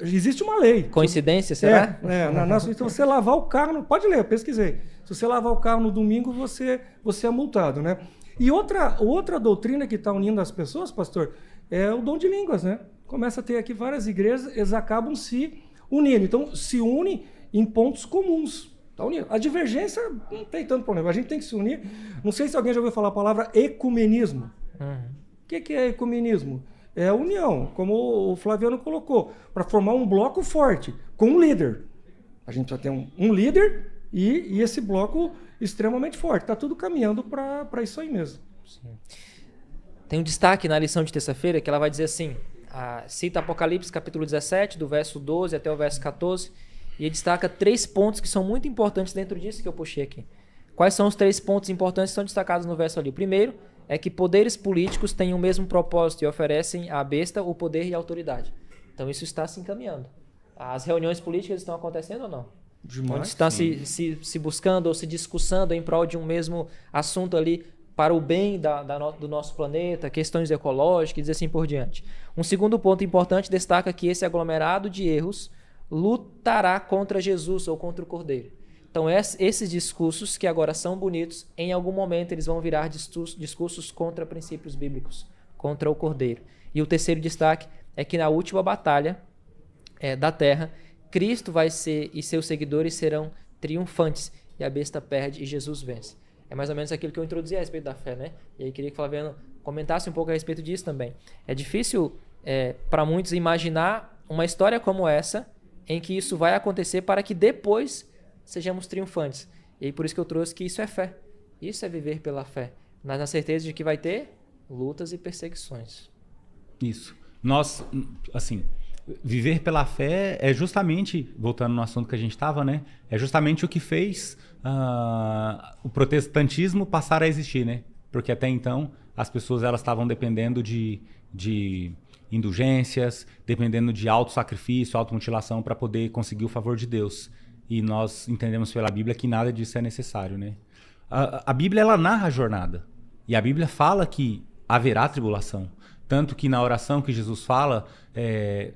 existe uma lei. Coincidência, será? Na Suíça, você lavar o carro... Pode ler, eu pesquisei. Se você lavar o carro no domingo, você é multado, né? E outra doutrina que está unindo as pessoas, pastor, é o dom de línguas, né? Começa a ter aqui várias igrejas, eles acabam se unindo. Então, se une em pontos comuns. Tá unido. A divergência não tem tanto problema. A gente tem que se unir. Não sei se alguém já ouviu falar a palavra ecumenismo. O que é ecumenismo? É a união, como o Flaviano colocou, para formar um bloco forte, com um líder. A gente precisa ter um líder e esse bloco extremamente forte. Está tudo caminhando para isso aí mesmo. Sim. Tem um destaque na lição de terça-feira que ela vai dizer assim, cita Apocalipse capítulo 17, do verso 12 até o verso 14, e destaca 3 pontos que são muito importantes dentro disso que eu puxei aqui. Quais são os 3 pontos importantes que são destacados no verso ali? O primeiro é que poderes políticos têm o mesmo propósito e oferecem à besta o poder e a autoridade. Então isso está se encaminhando. As reuniões políticas estão acontecendo ou não? Demais. Onde está se buscando ou se discussando em prol de um mesmo assunto ali para o bem do nosso planeta, questões ecológicas e assim por diante. Um segundo ponto importante destaca que esse aglomerado de erros lutará contra Jesus ou contra o Cordeiro. Então, esses discursos que agora são bonitos, em algum momento eles vão virar discursos contra princípios bíblicos, contra o Cordeiro. E o terceiro destaque é que na última batalha da terra, Cristo vai ser e seus seguidores serão triunfantes, e a besta perde e Jesus vence. É mais ou menos aquilo que eu introduzi a respeito da fé, né? E aí queria que o Flaviano comentasse um pouco a respeito disso também. É difícil para muitos imaginar uma história como essa, em que isso vai acontecer para que depois sejamos triunfantes. E por isso que eu trouxe que isso é fé. Isso é viver pela fé. Mas na certeza de que vai ter lutas e perseguições. Isso. Nós, assim, viver pela fé é justamente, voltando no assunto que a gente estava, né? É justamente o que fez o protestantismo passar a existir, né? Porque até então as pessoas elas estavam dependendo de indulgências, dependendo de autossacrifício, automutilação para poder conseguir o favor de Deus. E nós entendemos pela Bíblia que nada disso é necessário, né? A Bíblia ela narra a jornada. E a Bíblia fala que haverá tribulação. Tanto que na oração que Jesus fala,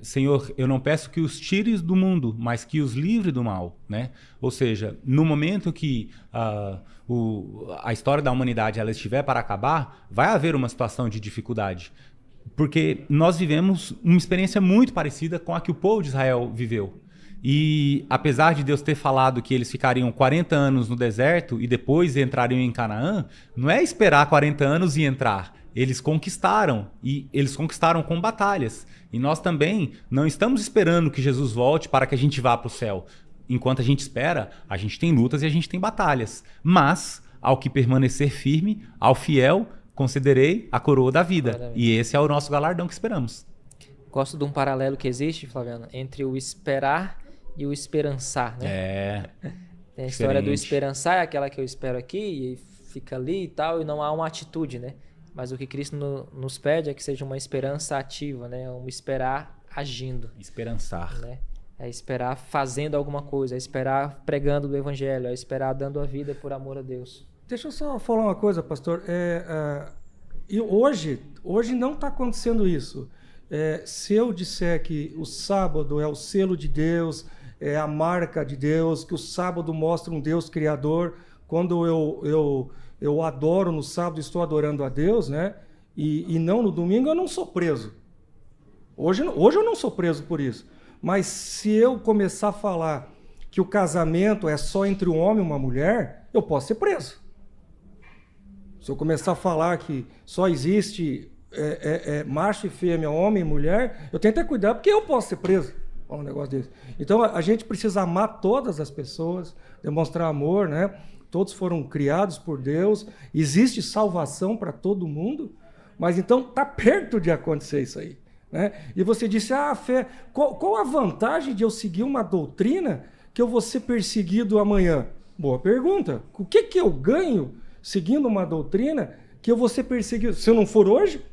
Senhor, eu não peço que os tires do mundo, mas que os livre do mal, né? Ou seja, no momento que a história da humanidade ela estiver para acabar, vai haver uma situação de dificuldade. Porque nós vivemos uma experiência muito parecida com a que o povo de Israel viveu. E apesar de Deus ter falado que eles ficariam 40 anos no deserto e depois entrariam em Canaã, não é esperar 40 anos e entrar. Eles conquistaram, e eles conquistaram com batalhas. E nós também não estamos esperando que Jesus volte para que a gente vá para o céu. Enquanto a gente espera, a gente tem lutas e a gente tem batalhas. Mas, ao que permanecer firme, ao fiel, concederei a coroa da vida. Maravilha. E esse é o nosso galardão que esperamos. Gosto de um paralelo que existe, Flaviano, entre o esperar e o esperançar, né? Tem a história do esperançar, é aquela que eu espero aqui e fica ali e tal, e não há uma atitude, né? Mas o que Cristo nos pede é que seja uma esperança ativa, né? Um esperar agindo. Esperançar. Né? É esperar fazendo alguma coisa, é esperar pregando do evangelho, é esperar dando a vida por amor a Deus. Deixa eu só falar uma coisa, pastor. E hoje não está acontecendo isso. Se eu disser que o sábado é o selo de Deus, é a marca de Deus, que o sábado mostra um Deus criador, quando eu adoro no sábado, estou adorando a Deus, né? E não no domingo, eu não sou preso. Hoje eu não sou preso por isso. Mas se eu começar a falar que o casamento é só entre um homem e uma mulher, eu posso ser preso. Se eu começar a falar que só existe macho e fêmea, homem e mulher, eu tenho que ter cuidado, porque eu posso ser preso com um negócio desse. Então a gente precisa amar todas as pessoas, demonstrar amor, né? Todos foram criados por Deus, existe salvação para todo mundo, mas então está perto de acontecer isso aí. Né? E você disse, fé, qual a vantagem de eu seguir uma doutrina que eu vou ser perseguido amanhã? Boa pergunta. O que eu ganho seguindo uma doutrina que eu vou ser perseguido? Se eu não for hoje,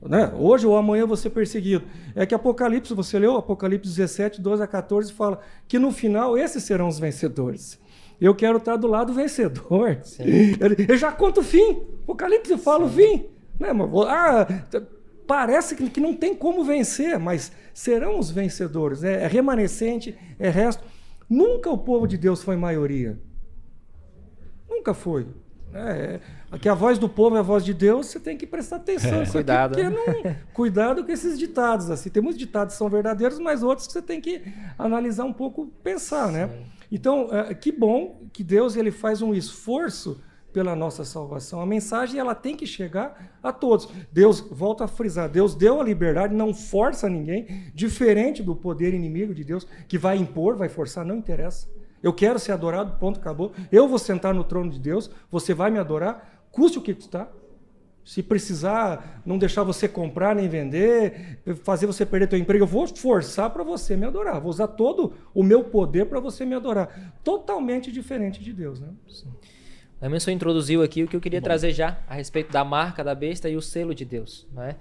né? Hoje ou amanhã eu vou ser perseguido. É que Apocalipse, você leu Apocalipse 17, 12 a 14, fala que no final esses serão os vencedores. Eu quero estar do lado vencedor. Eu já conto o fim. Apocalipse fala o fim. Né? Parece que não tem como vencer, mas serão os vencedores. É remanescente, é resto. Nunca o povo de Deus foi maioria. Nunca foi. Aqui a voz do povo é a voz de Deus, você tem que prestar atenção. Cuidado. Cuidado com esses ditados. Assim. Tem muitos ditados que são verdadeiros, mas outros que você tem que analisar um pouco, pensar. Né? Então, que bom que Deus ele faz um esforço pela nossa salvação. A mensagem ela tem que chegar a todos. Deus, volta a frisar, Deus deu a liberdade, não força ninguém, diferente do poder inimigo de Deus, que vai impor, vai forçar, não interessa. Eu quero ser adorado, ponto, acabou. Eu vou sentar no trono de Deus, você vai me adorar, custe o que custar. Se precisar não deixar você comprar nem vender, fazer você perder teu emprego, eu vou forçar para você me adorar. Vou usar todo o meu poder para você me adorar. Totalmente diferente de Deus, né? Sim. O Emerson introduziu aqui o que eu queria trazer já a respeito da marca da besta e o selo de Deus, né?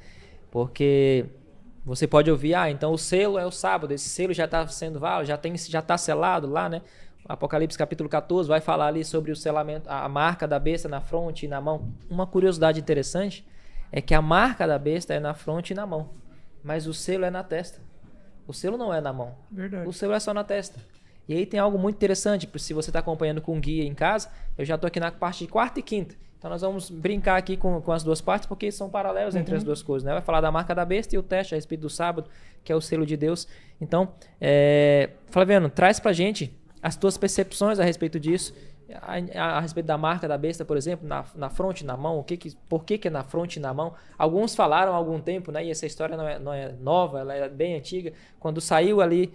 Porque você pode ouvir, então o selo é o sábado, esse selo já está sendo válido, já está selado lá, né? Apocalipse capítulo 14 vai falar ali sobre o selamento, a marca da besta na fronte e na mão. Uma curiosidade interessante é que a marca da besta é na fronte e na mão, mas o selo é na testa. O selo não é na mão. Verdade. O selo é só na testa. E aí tem algo muito interessante, se você está acompanhando com guia em casa, eu já estou aqui na parte de quarta e quinta. Então nós vamos brincar aqui com as duas partes, porque são paralelos entre as duas coisas. Né? Vai falar da marca da besta e o teste a respeito do sábado, que é o selo de Deus. Então, Flaviano, traz pra gente as tuas percepções a respeito disso, a respeito da marca da besta, por exemplo, na fronte e na mão, por que é na fronte e na mão? Alguns falaram há algum tempo, né, e essa história não é nova, ela é bem antiga, quando saiu ali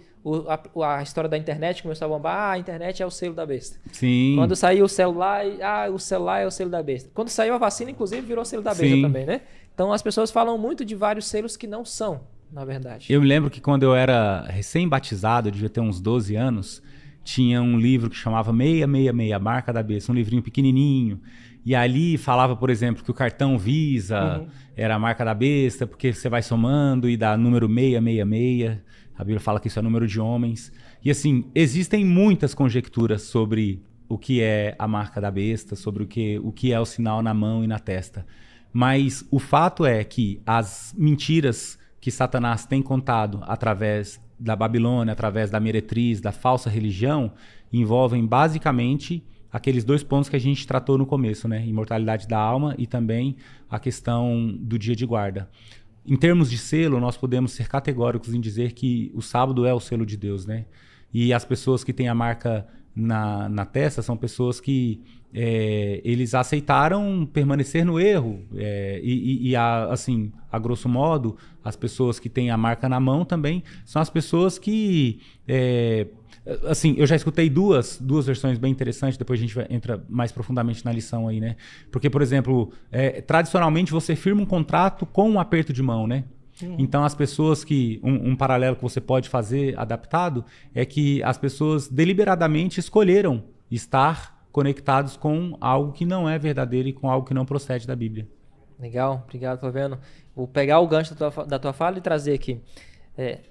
a história da internet, começou a bombar, a internet é o selo da besta. Sim. Quando saiu o celular, o celular é o selo da besta. Quando saiu a vacina, inclusive, virou selo da besta também, né? Então as pessoas falam muito de vários selos que não são, na verdade. Eu me lembro que quando eu era recém-batizado, eu devia ter uns 12 anos, tinha um livro que chamava 666, a marca da besta, um livrinho pequenininho. E ali falava, por exemplo, que o cartão Visa era a marca da besta, porque você vai somando e dá número 666. A Bíblia fala que isso é número de homens. E assim, existem muitas conjecturas sobre o que é a marca da besta, sobre o que é o sinal na mão e na testa. Mas o fato é que as mentiras que Satanás tem contado através da Babilônia, através da meretriz, da falsa religião, envolvem basicamente aqueles 2 pontos que a gente tratou no começo, né? Imortalidade da alma e também a questão do dia de guarda. Em termos de selo, nós podemos ser categóricos em dizer que o sábado é o selo de Deus, né? E as pessoas que têm a marca na testa são pessoas que eles aceitaram permanecer no erro. Assim, a grosso modo, as pessoas que têm a marca na mão também são as pessoas que... assim, eu já escutei duas versões bem interessantes, depois a gente entra mais profundamente na lição aí, né? Porque, por exemplo, tradicionalmente você firma um contrato com um aperto de mão, né? Então, as pessoas que... Um paralelo que você pode fazer adaptado é que as pessoas deliberadamente escolheram estar conectados com algo que não é verdadeiro e com algo que não procede da Bíblia. Legal, obrigado, Flaviano. Vou pegar o gancho da tua fala e trazer aqui.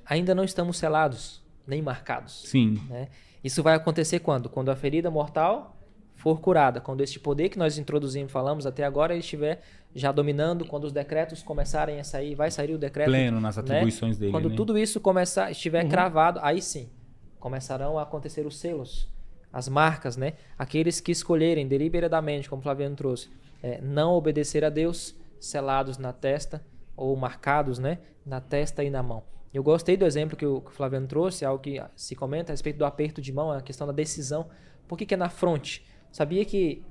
Ainda não estamos selados, nem marcados. Sim. Né? Isso vai acontecer quando? Quando a ferida mortal for curada, quando este poder que nós introduzimos, falamos até agora, ele estiver já dominando, quando os decretos começarem a sair, vai sair o decreto pleno nas atribuições dele. Quando né? tudo isso estiver cravado, aí sim, começarão a acontecer os selos, as marcas, né? Aqueles que escolherem deliberadamente, como o Flaviano trouxe, não obedecer a Deus, selados na testa ou marcados, né? Na testa e na mão. Eu gostei do exemplo que o Flaviano trouxe, algo que se comenta a respeito do aperto de mão, a questão da decisão. Por que é na fronte? Sabia que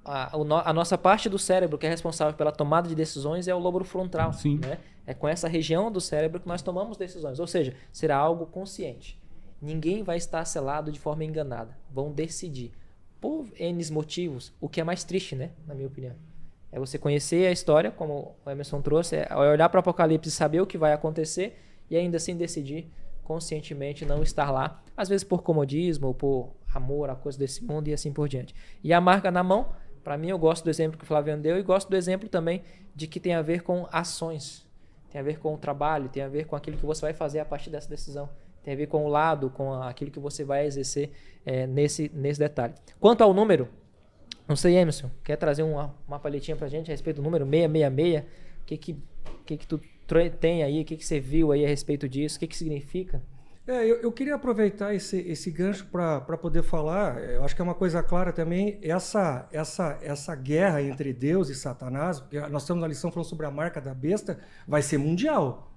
a nossa parte do cérebro que é responsável pela tomada de decisões é o lóbulo frontal. Sim. Né? É com essa região do cérebro que nós tomamos decisões. Ou seja, será algo consciente. Ninguém vai estar selado de forma enganada. Vão decidir. Por N motivos, o que é mais triste, né? Na minha opinião. É você conhecer a história, como o Emerson trouxe, é olhar para o Apocalipse e saber o que vai acontecer e ainda assim decidir conscientemente não estar lá. Às vezes por comodismo ou por amor a coisa desse mundo e assim por diante. E a marca na mão, para mim eu gosto do exemplo que o Flaviano deu e gosto do exemplo também de que tem a ver com ações, tem a ver com o trabalho, tem a ver com aquilo que você vai fazer a partir dessa decisão, tem a ver com o lado, com aquilo que você vai exercer nesse detalhe. Quanto ao número, não sei, Emerson, quer trazer uma palhetinha pra gente a respeito do número 666? O que tu tem aí, o que você viu aí a respeito disso, o que significa? Eu queria aproveitar esse gancho para poder falar, eu acho que é uma coisa clara também, essa guerra entre Deus e Satanás, porque nós estamos na lição falando sobre a marca da besta, vai ser mundial.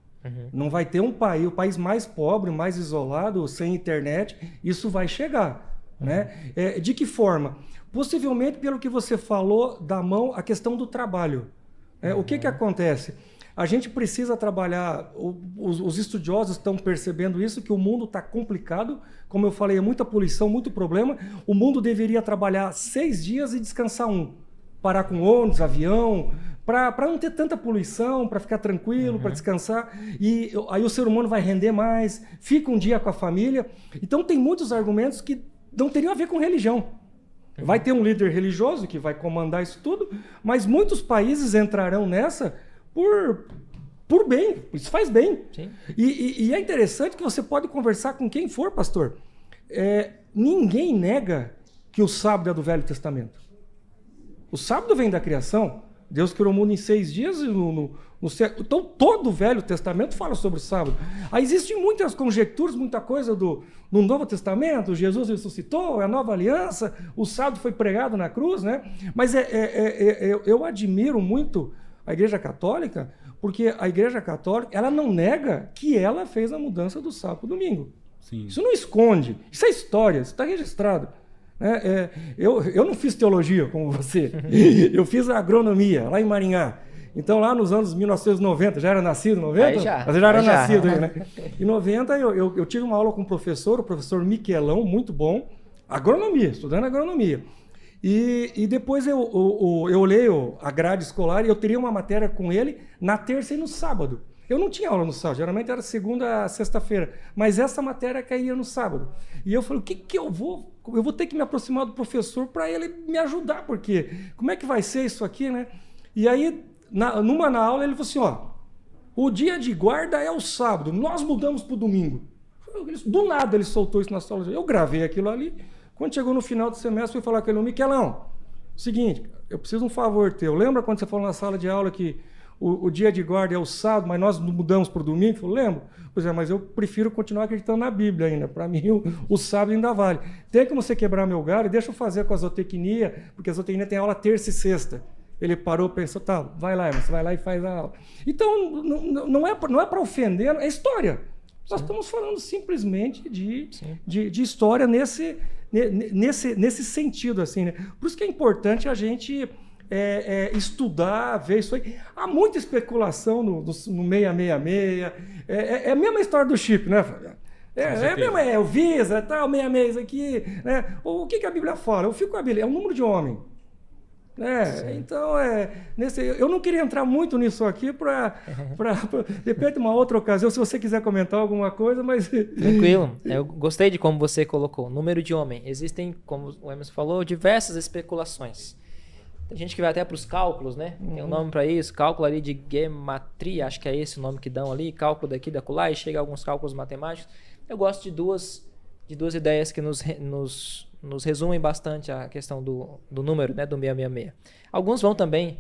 Não vai ter o país mais pobre, mais isolado, sem internet, isso vai chegar. Né? De que forma? Possivelmente, pelo que você falou da mão, a questão do trabalho. O que acontece? A gente precisa trabalhar, os estudiosos estão percebendo isso, que o mundo está complicado, como eu falei, é muita poluição, muito problema. O mundo deveria trabalhar 6 dias e descansar 1. Parar com ônibus, avião, para não ter tanta poluição, para ficar tranquilo, para descansar. E aí o ser humano vai render mais, fica um dia com a família. Então tem muitos argumentos que não teriam a ver com religião. Vai ter um líder religioso que vai comandar isso tudo, mas muitos países entrarão nessa por bem, isso faz bem. Sim. E é interessante que você pode conversar com quem for, pastor. Ninguém nega que o sábado é do Velho Testamento. O sábado vem da criação. Deus criou o mundo em 6 dias no céu. Então todo o Velho Testamento fala sobre o sábado. Aí existem muitas conjecturas, muita coisa no Novo Testamento. Jesus ressuscitou, é a nova aliança, o sábado foi pregado na cruz, né? Mas eu admiro muito a Igreja Católica, porque a Igreja Católica, ela não nega que ela fez a mudança do sábado para o domingo. Sim. Isso não esconde, isso é história, isso está registrado. Eu não fiz teologia como você, eu fiz agronomia lá em Maringá. Então lá nos anos 1990, já era nascido, 90? Aí já. Você já era nascido aí, né? Em 90 eu tive uma aula com um professor, o professor Miquelão, muito bom, agronomia, estudando agronomia. E depois eu leio a grade escolar e eu teria uma matéria com ele na terça e no sábado. Eu não tinha aula no sábado, geralmente era segunda a sexta-feira, mas essa matéria caía no sábado. E eu falei, o que eu vou? Eu vou ter que me aproximar do professor para ele me ajudar, porque como é que vai ser isso aqui, né? E aí, na aula, ele falou assim, o dia de guarda é o sábado, nós mudamos para o domingo. Do nada ele soltou isso na sala, eu gravei aquilo ali. Quando chegou no final do semestre, fui falar com ele, Miquelão, Seguinte, eu preciso de um favor teu. Lembra quando você falou na sala de aula que o dia de guarda é o sábado, mas nós mudamos para o domingo? Eu falei, lembro. Pois é, mas eu prefiro continuar acreditando na Bíblia ainda. Para mim, o sábado ainda vale. Tem como você quebrar meu galho? Deixa eu fazer com a zootecnia, porque a zootecnia tem aula terça e sexta. Ele parou, pensou, tá, vai lá, você vai lá e faz a aula. Então, não é para ofender, é história. Nós estamos falando simplesmente de história nesse sentido, assim, né? Por isso que é importante a gente estudar, ver isso aí. Há muita especulação no 666. É a mesma história do chip, né? É o Visa, tal, 66 aqui, né? O que a Bíblia fala? Eu fico com a Bíblia, é o número de homem. Então, eu não queria entrar muito nisso aqui para de repente, uma outra ocasião, se você quiser comentar alguma coisa, mas... Tranquilo. Eu gostei de como você colocou. Número de homem. Existem, como o Emerson falou, diversas especulações. Tem gente que vai até para os cálculos, né? Tem um nome para isso, cálculo ali de gematria, acho que é esse o nome que dão ali, cálculo daqui, da acolá, e chega a alguns cálculos matemáticos. Eu gosto de duas ideias que nos resumem bastante a questão do número, né, do 666. Alguns vão também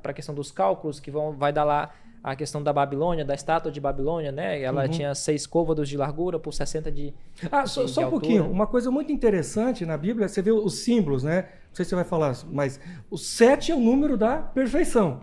para a questão dos cálculos, que vai dar lá a questão da Babilônia, da estátua de Babilônia, né? Ela tinha 6 côvados de largura por 60 de só um pouquinho. Uma coisa muito interessante na Bíblia, você vê os símbolos, né? Não sei se você vai falar, mas o 7 é o número da perfeição.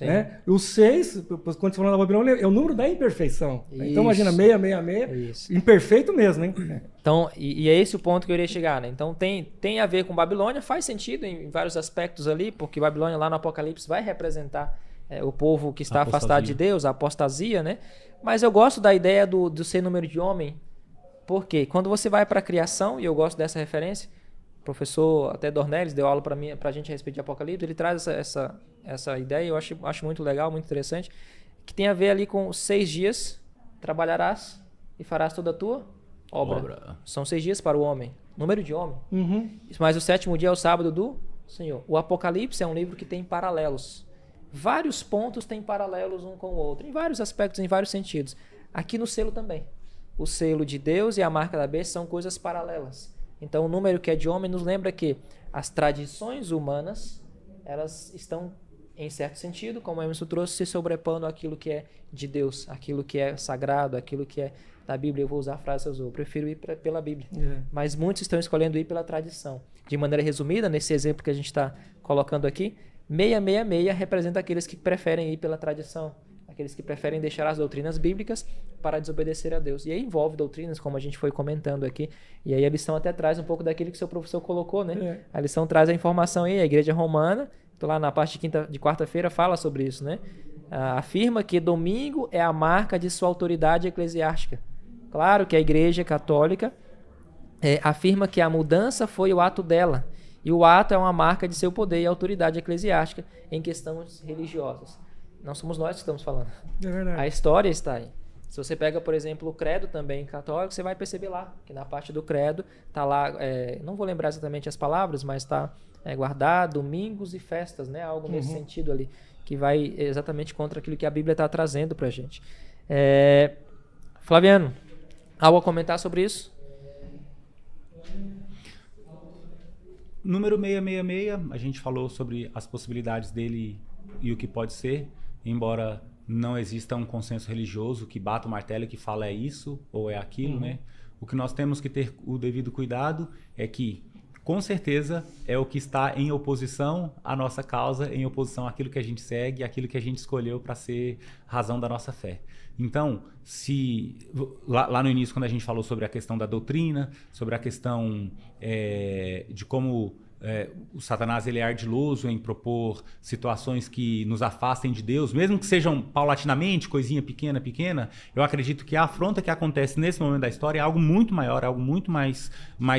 Né? O 6, quando você fala da Babilônia, é o número da imperfeição. Isso. Então imagina, 666, imperfeito mesmo, hein? Então, e é esse o ponto que eu iria chegar, né? Então tem a ver com Babilônia, faz sentido em vários aspectos ali, porque Babilônia lá no Apocalipse vai representar o povo que está afastado de Deus, a apostasia, né? Mas eu gosto da ideia do ser número de homem, porque quando você vai para a criação, e eu gosto dessa referência, o professor até Dornelles deu aula para a gente a respeito de Apocalipse, ele traz essa ideia, eu acho muito legal, muito interessante, que tem a ver ali com 6 dias, trabalharás e farás toda a tua obra. São 6 dias para o homem, número de homem. Mas o 7º dia é o sábado do Senhor. O Apocalipse é um livro que tem paralelos. Vários pontos têm paralelos um com o outro, em vários aspectos, em vários sentidos. Aqui no selo também. O selo de Deus e a marca da besta são coisas paralelas. Então, o número que é de homem nos lembra que as tradições humanas, elas estão, em certo sentido, como o Emerson trouxe, se sobrepondo àquilo que é de Deus, aquilo que é sagrado, aquilo que é da Bíblia. Eu vou usar a frase que eu usou, eu prefiro ir pela Bíblia. Mas muitos estão escolhendo ir pela tradição. De maneira resumida, nesse exemplo que a gente está colocando aqui, 666 representa aqueles que preferem ir pela tradição, aqueles que preferem deixar as doutrinas bíblicas para desobedecer a Deus. E aí envolve doutrinas, como a gente foi comentando aqui. E aí a lição até traz um pouco daquilo que o seu professor colocou, né? A lição traz a informação aí, a Igreja Romana, lá na parte de quarta-feira, fala sobre isso, né? Afirma que domingo é a marca de sua autoridade eclesiástica. Claro que a Igreja Católica afirma que a mudança foi o ato dela. E o ato é uma marca de seu poder e autoridade eclesiástica em questões religiosas. Não somos nós que estamos falando. É verdade. A história está aí. Se você pega, por exemplo, o credo também católico, você vai perceber lá, que na parte do credo está lá, não vou lembrar exatamente as palavras, mas está guardar domingos e festas, né? Algo nesse sentido ali, que vai exatamente contra aquilo que a Bíblia está trazendo para a gente. Flaviano, algo a comentar sobre isso? Número 666, a gente falou sobre as possibilidades dele e o que pode ser, embora não exista um consenso religioso que bata o martelo e que fala é isso ou é aquilo, né? O que nós temos que ter o devido cuidado é que, com certeza, é o que está em oposição à nossa causa, em oposição àquilo que a gente segue, àquilo que a gente escolheu para ser razão da nossa fé. Então, lá no início, quando a gente falou sobre a questão da doutrina, sobre a questão de como o Satanás ele é ardiloso em propor situações que nos afastem de Deus, mesmo que sejam paulatinamente, coisinha pequena, eu acredito que a afronta que acontece nesse momento da história é algo muito maior, algo muito mais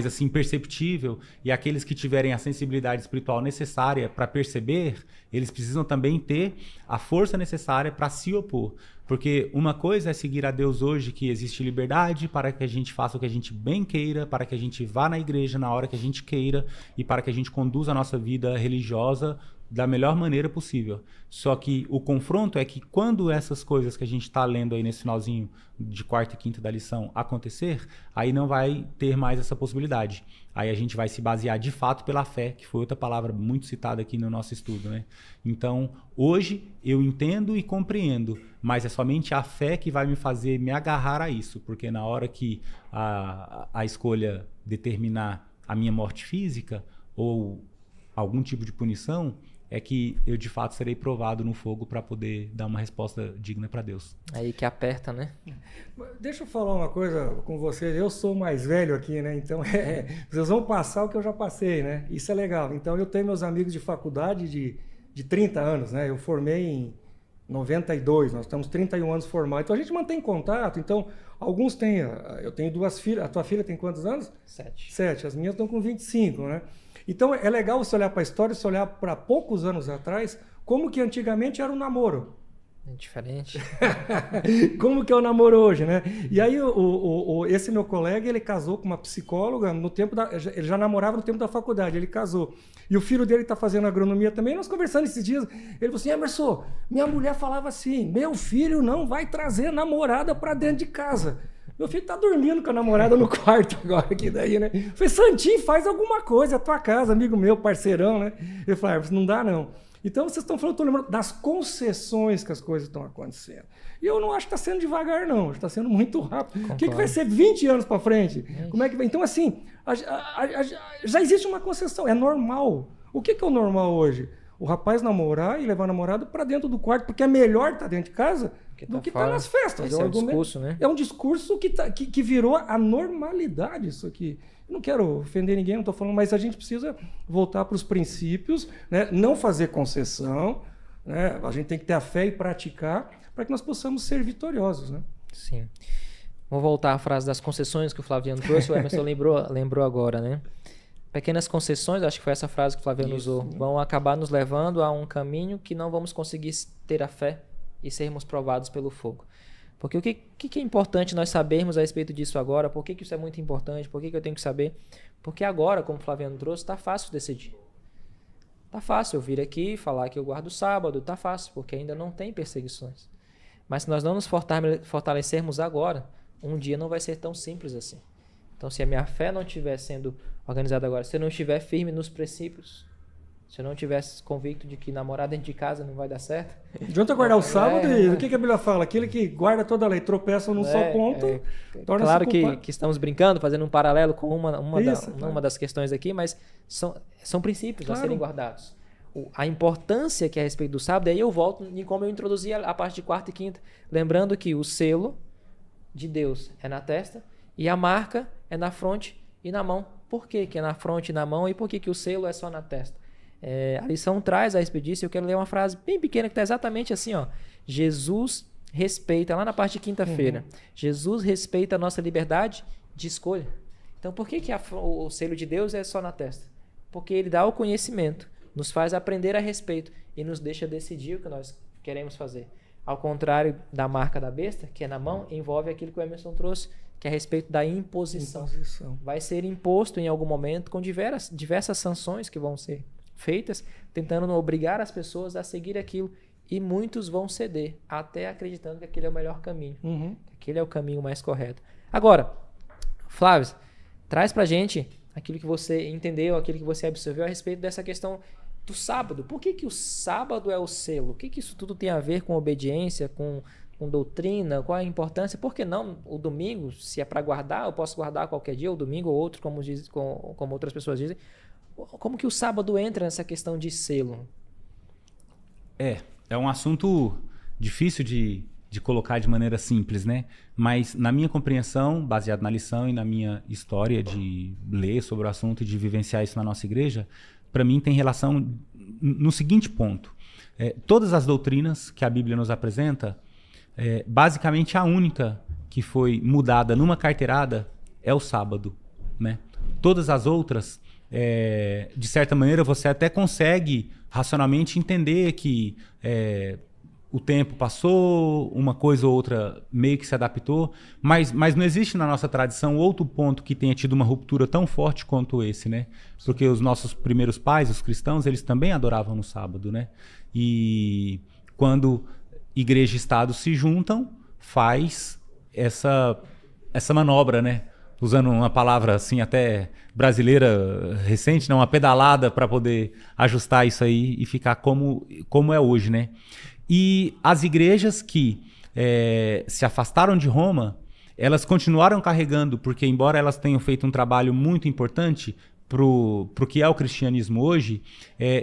assim, perceptível, e aqueles que tiverem a sensibilidade espiritual necessária para perceber, eles precisam também ter a força necessária para se opor. Porque uma coisa é seguir a Deus hoje, que existe liberdade para que a gente faça o que a gente bem queira, para que a gente vá na igreja na hora que a gente queira e para que a gente conduza a nossa vida religiosa da melhor maneira possível. Só que o confronto é que quando essas coisas que a gente está lendo aí nesse finalzinho de quarta e quinta da lição acontecer, aí não vai ter mais essa possibilidade. Aí a gente vai se basear de fato pela fé, que foi outra palavra muito citada aqui no nosso estudo, né? Então, hoje eu entendo e compreendo, mas é somente a fé que vai me fazer me agarrar a isso, porque na hora que a escolha determinar a minha morte física ou algum tipo de punição, é que eu de fato serei provado no fogo para poder dar uma resposta digna para Deus. Aí que aperta, né? Deixa eu falar uma coisa com vocês. Eu sou mais velho aqui, né? Então, vocês vão passar o que eu já passei, né? Isso é legal. Então, eu tenho meus amigos de faculdade de 30 anos, né? Eu formei em 92, nós estamos 31 anos formados. Então, a gente mantém contato. Então, alguns têm... Eu tenho 2 filhas. A tua filha tem quantos anos? 7. 7. As minhas estão com 25, né? Então, é legal você olhar para a história, você olhar para poucos anos atrás, como que antigamente era um namoro. É diferente. Como que é o namoro hoje, né? E aí, esse meu colega, ele casou com uma psicóloga no tempo ele já namorava no tempo da faculdade, ele casou. E o filho dele está fazendo agronomia também. Nós conversando esses dias, ele falou assim: Emerson, minha mulher falava assim, meu filho não vai trazer namorada para dentro de casa. Meu filho tá dormindo com a namorada no quarto agora, que daí, né? Eu falei, Santinho, faz alguma coisa, é a tua casa, amigo meu, parceirão, né? Ele falou, não dá não. Então vocês estão falando, estou lembrando das concessões que as coisas estão acontecendo. E eu não acho que está sendo devagar, não. Está sendo muito rápido. O que vai ser 20 anos para frente? Como é que vai? Então, assim, já existe uma concessão, é normal. O que é o normal hoje? O rapaz namorar e levar a namorada para dentro do quarto, porque é melhor estar dentro de casa do que estar nas festas. Esse é um discurso, né? É um discurso que virou a normalidade isso aqui. Eu não quero ofender ninguém, não estou falando, mas a gente precisa voltar para os princípios, né? Não fazer concessão, né? A gente tem que ter a fé e praticar para que nós possamos ser vitoriosos, né? Sim. Vou voltar à frase das concessões que o Flaviano trouxe, o Emerson lembrou agora, né? Pequenas concessões, acho que foi essa frase que o Flaviano usou, vão acabar nos levando a um caminho que não vamos conseguir ter a fé e sermos provados pelo fogo. Porque o que é importante nós sabermos a respeito disso agora? Por que isso é muito importante? Por que eu tenho que saber? Porque agora, como o Flaviano trouxe, está fácil decidir. Está fácil eu vir aqui falar que eu guardo o sábado, está fácil, porque ainda não tem perseguições. Mas se nós não nos fortalecermos agora, um dia não vai ser tão simples assim. Então, se a minha fé não estiver sendo organizada agora, se eu não estiver firme nos princípios, se eu não tivesse convicto de que namorar dentro de casa não vai dar certo... Adianta guardar o sábado e o que a Bíblia fala? Aquele que guarda toda a lei, tropeça num só ponto, torna-se claro culpado. que estamos brincando, fazendo um paralelo com uma das questões aqui, mas são princípios a serem guardados. A importância que é a respeito do sábado, aí eu volto em como eu introduzi a parte de quarta e quinta, lembrando que o selo de Deus é na testa e a marca é na fronte e na mão. Por que é na fronte e na mão e por que o selo é só na testa? A lição traz a respeito disso. Eu quero ler uma frase bem pequena que está exatamente assim, ó. Jesus respeita, lá na parte de quinta-feira, Jesus respeita a nossa liberdade de escolha. Então, por que o selo de Deus é só na testa? Porque ele dá o conhecimento, nos faz aprender a respeito e nos deixa decidir o que nós queremos fazer. Ao contrário da marca da besta, que é na mão, envolve aquilo que o Emerson trouxe, que é a respeito da imposição. Vai ser imposto em algum momento com diversas sanções que vão ser feitas, tentando obrigar as pessoas a seguir aquilo, e muitos vão ceder, até acreditando que aquele é o melhor caminho, que aquele é o caminho mais correto. Agora, Flávio, traz pra gente aquilo que você entendeu, aquilo que você absorveu a respeito dessa questão do sábado. Por que o sábado é o selo? O que isso tudo tem a ver com obediência, com doutrina? Qual a importância? Por que não o domingo, se é para guardar, eu posso guardar qualquer dia, o domingo ou outro, como outras pessoas dizem. Como que o sábado entra nessa questão de selo? É um assunto difícil de colocar de maneira simples, né? Mas na minha compreensão, baseado na lição e na minha história de ler sobre o assunto e de vivenciar isso na nossa igreja, para mim tem relação no seguinte ponto. Todas as doutrinas que a Bíblia nos apresenta, basicamente a única que foi mudada numa carteirada é o sábado, né? Todas as outras... de certa maneira você até consegue racionalmente entender que o tempo passou, uma coisa ou outra meio que se adaptou, mas não existe na nossa tradição outro ponto que tenha tido uma ruptura tão forte quanto esse, né? Porque os nossos primeiros pais, os cristãos, eles também adoravam no sábado, né? E quando igreja e Estado se juntam, faz essa manobra, né? Usando uma palavra assim até brasileira recente, né? Uma pedalada para poder ajustar isso aí e ficar como é hoje, né? E as igrejas que se afastaram de Roma, elas continuaram carregando, porque embora elas tenham feito um trabalho muito importante pro que é o cristianismo hoje,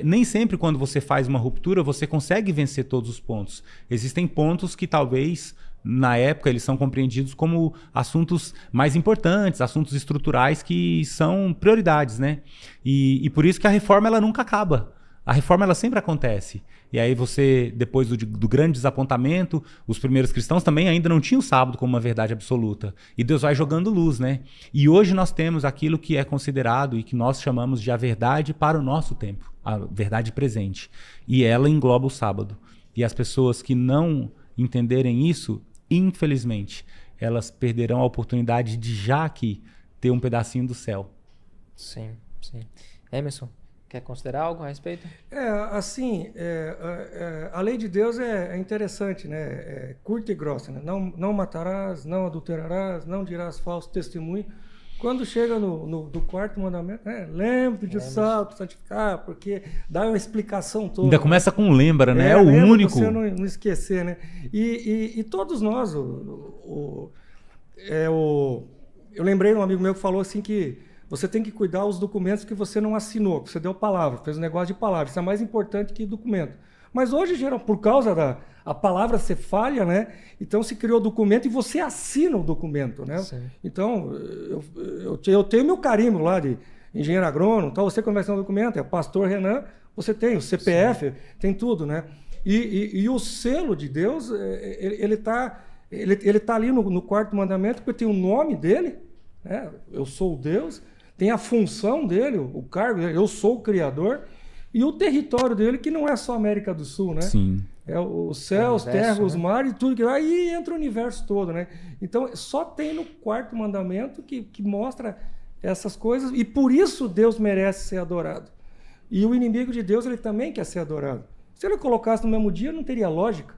nem sempre quando você faz uma ruptura você consegue vencer todos os pontos. Existem pontos que talvez na época eles são compreendidos como assuntos mais importantes, assuntos estruturais que são prioridades, né? E por isso que a reforma ela nunca acaba. A reforma ela sempre acontece. E aí você, depois do grande desapontamento, os primeiros cristãos também ainda não tinham o sábado como uma verdade absoluta. E Deus vai jogando luz, né? E hoje nós temos aquilo que é considerado e que nós chamamos de a verdade para o nosso tempo, a verdade presente. E ela engloba o sábado. E as pessoas que não entenderem isso, infelizmente, elas perderão a oportunidade de já aqui ter um pedacinho do céu. Sim. Emerson, quer considerar algo a respeito? A lei de Deus é interessante, né? É curta e grossa, né? Não matarás, não adulterarás, não dirás falso testemunho. Quando chega no quarto mandamento, lembre de sábado, santificar, porque dá uma explicação toda. Ainda começa com lembra, né? É o único. Você não esquecer, né? E todos nós, eu lembrei de um amigo meu que falou assim que você tem que cuidar dos documentos que você não assinou, que você deu palavra, fez um negócio de palavra. Isso é mais importante que documento. Mas hoje, geral, por causa da palavra ser falha, né? Então se criou o documento e você assina o documento, né? Sim. Então, eu tenho meu carimbo lá de engenheiro agrônomo, então você quando vai assinar o documento, é pastor Renan, você tem o CPF, tem tudo, né? E o selo de Deus, ele tá ali no quarto mandamento, porque tem o nome dele, né? Eu sou o Deus, tem a função dele, o cargo dele, eu sou o Criador, e o território dele, que não é só América do Sul, né? Sim. É os céus, terra, os mares, tudo que aí entra o universo todo, né? Então, só tem no quarto mandamento que mostra essas coisas, e por isso Deus merece ser adorado. E o inimigo de Deus, ele também quer ser adorado. Se ele colocasse no mesmo dia, não teria lógica.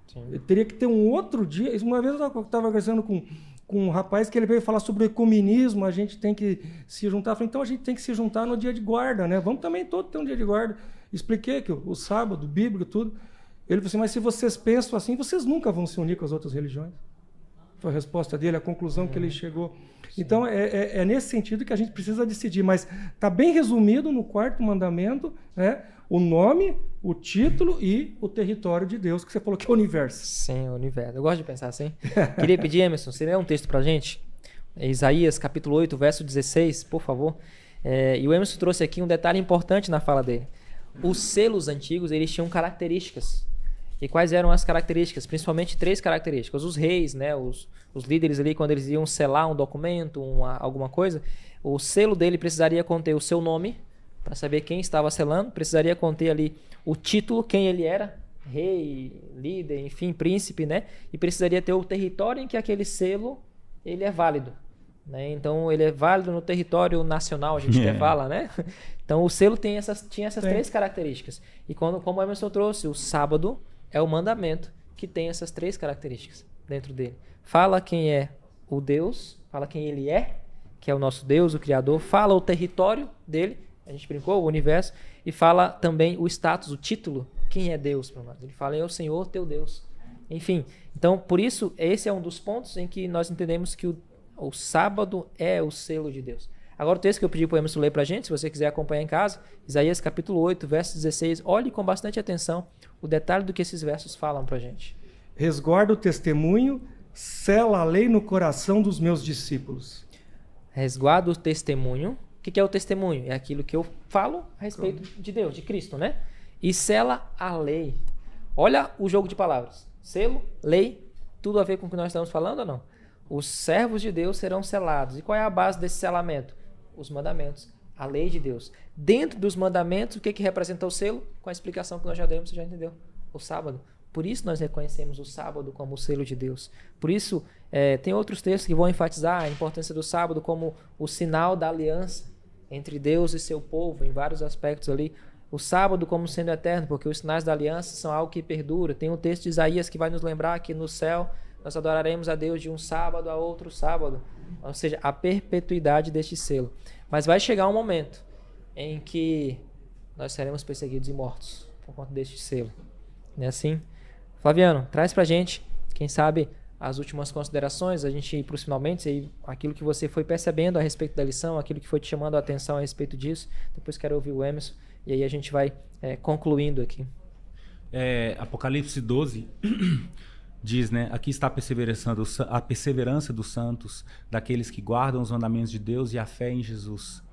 Sim. Ele teria que ter um outro dia. Uma vez eu estava conversando com um rapaz que ele veio falar sobre o ecumenismo, a gente tem que se juntar. Eu falei, então a gente tem que se juntar no dia de guarda, né? Vamos também todos ter um dia de guarda. Expliquei que o sábado, bíblico, tudo. Ele falou assim, mas se vocês pensam assim, vocês nunca vão se unir com as outras religiões. Foi a resposta dele, a conclusão que ele chegou. Sim. Então, é nesse sentido que a gente precisa decidir. Mas está bem resumido no quarto mandamento, né? O nome, o título e o território de Deus, que você falou que é o universo. Sim, o universo. Eu gosto de pensar assim. Queria pedir, Emerson, você lê um texto pra gente? Isaías, capítulo 8, verso 16, por favor. E o Emerson trouxe aqui um detalhe importante na fala dele. Os selos antigos, eles tinham características. E quais eram as características? Principalmente 3 características. Os reis, né, os líderes ali, quando eles iam selar um documento, alguma coisa, o selo dele precisaria conter o seu nome, para saber quem estava selando, precisaria conter ali o título, quem ele era, rei, líder, enfim, príncipe, né? E precisaria ter o território em que aquele selo ele é válido, né? Então ele é válido no território nacional, a gente até fala, né? Então o selo tinha essas 3 características. E como o Emerson trouxe, o sábado é o mandamento que tem essas 3 características dentro dele. Fala quem é o Deus, fala quem ele é, que é o nosso Deus, o Criador, fala o território dele, a gente brincou, o universo, e fala também o status, o título, quem é Deus para nós. Ele fala, é o Senhor teu Deus. Enfim, então por isso, esse é um dos pontos em que nós entendemos que o sábado é o selo de Deus. Agora o texto que eu pedi para o Emerson ler para a gente, se você quiser acompanhar em casa, Isaías capítulo 8, verso 16, olhe com bastante atenção o detalhe do que esses versos falam para a gente. Resguarda o testemunho, sela a lei no coração dos meus discípulos. Resguarda o testemunho. O que é o testemunho? É aquilo que eu falo a respeito de Deus, de Cristo, né? E sela a lei. Olha o jogo de palavras. Selo, lei, tudo a ver com o que nós estamos falando ou não? Os servos de Deus serão selados. E qual é a base desse selamento? Os mandamentos, a lei de Deus. Dentro dos mandamentos, o que representa o selo? Com a explicação que nós já demos, você já entendeu. O sábado. Por isso nós reconhecemos o sábado como o selo de Deus. Por isso, tem outros textos que vão enfatizar a importância do sábado como o sinal da aliança entre Deus e seu povo, em vários aspectos ali. O sábado como sendo eterno, porque os sinais da aliança são algo que perdura. Tem um texto de Isaías que vai nos lembrar que no céu nós adoraremos a Deus de um sábado a outro sábado. Ou seja, a perpetuidade deste selo. Mas vai chegar um momento em que nós seremos perseguidos e mortos por conta deste selo. Não é assim? Flaviano, traz pra gente, quem sabe, as últimas considerações, a gente ir para os finalmente, e aquilo que você foi percebendo a respeito da lição, aquilo que foi te chamando a atenção a respeito disso. Depois quero ouvir o Emerson, e aí a gente vai concluindo aqui. Apocalipse 12 diz, né? Aqui está a perseverança dos santos, daqueles que guardam os mandamentos de Deus e a fé em Jesus.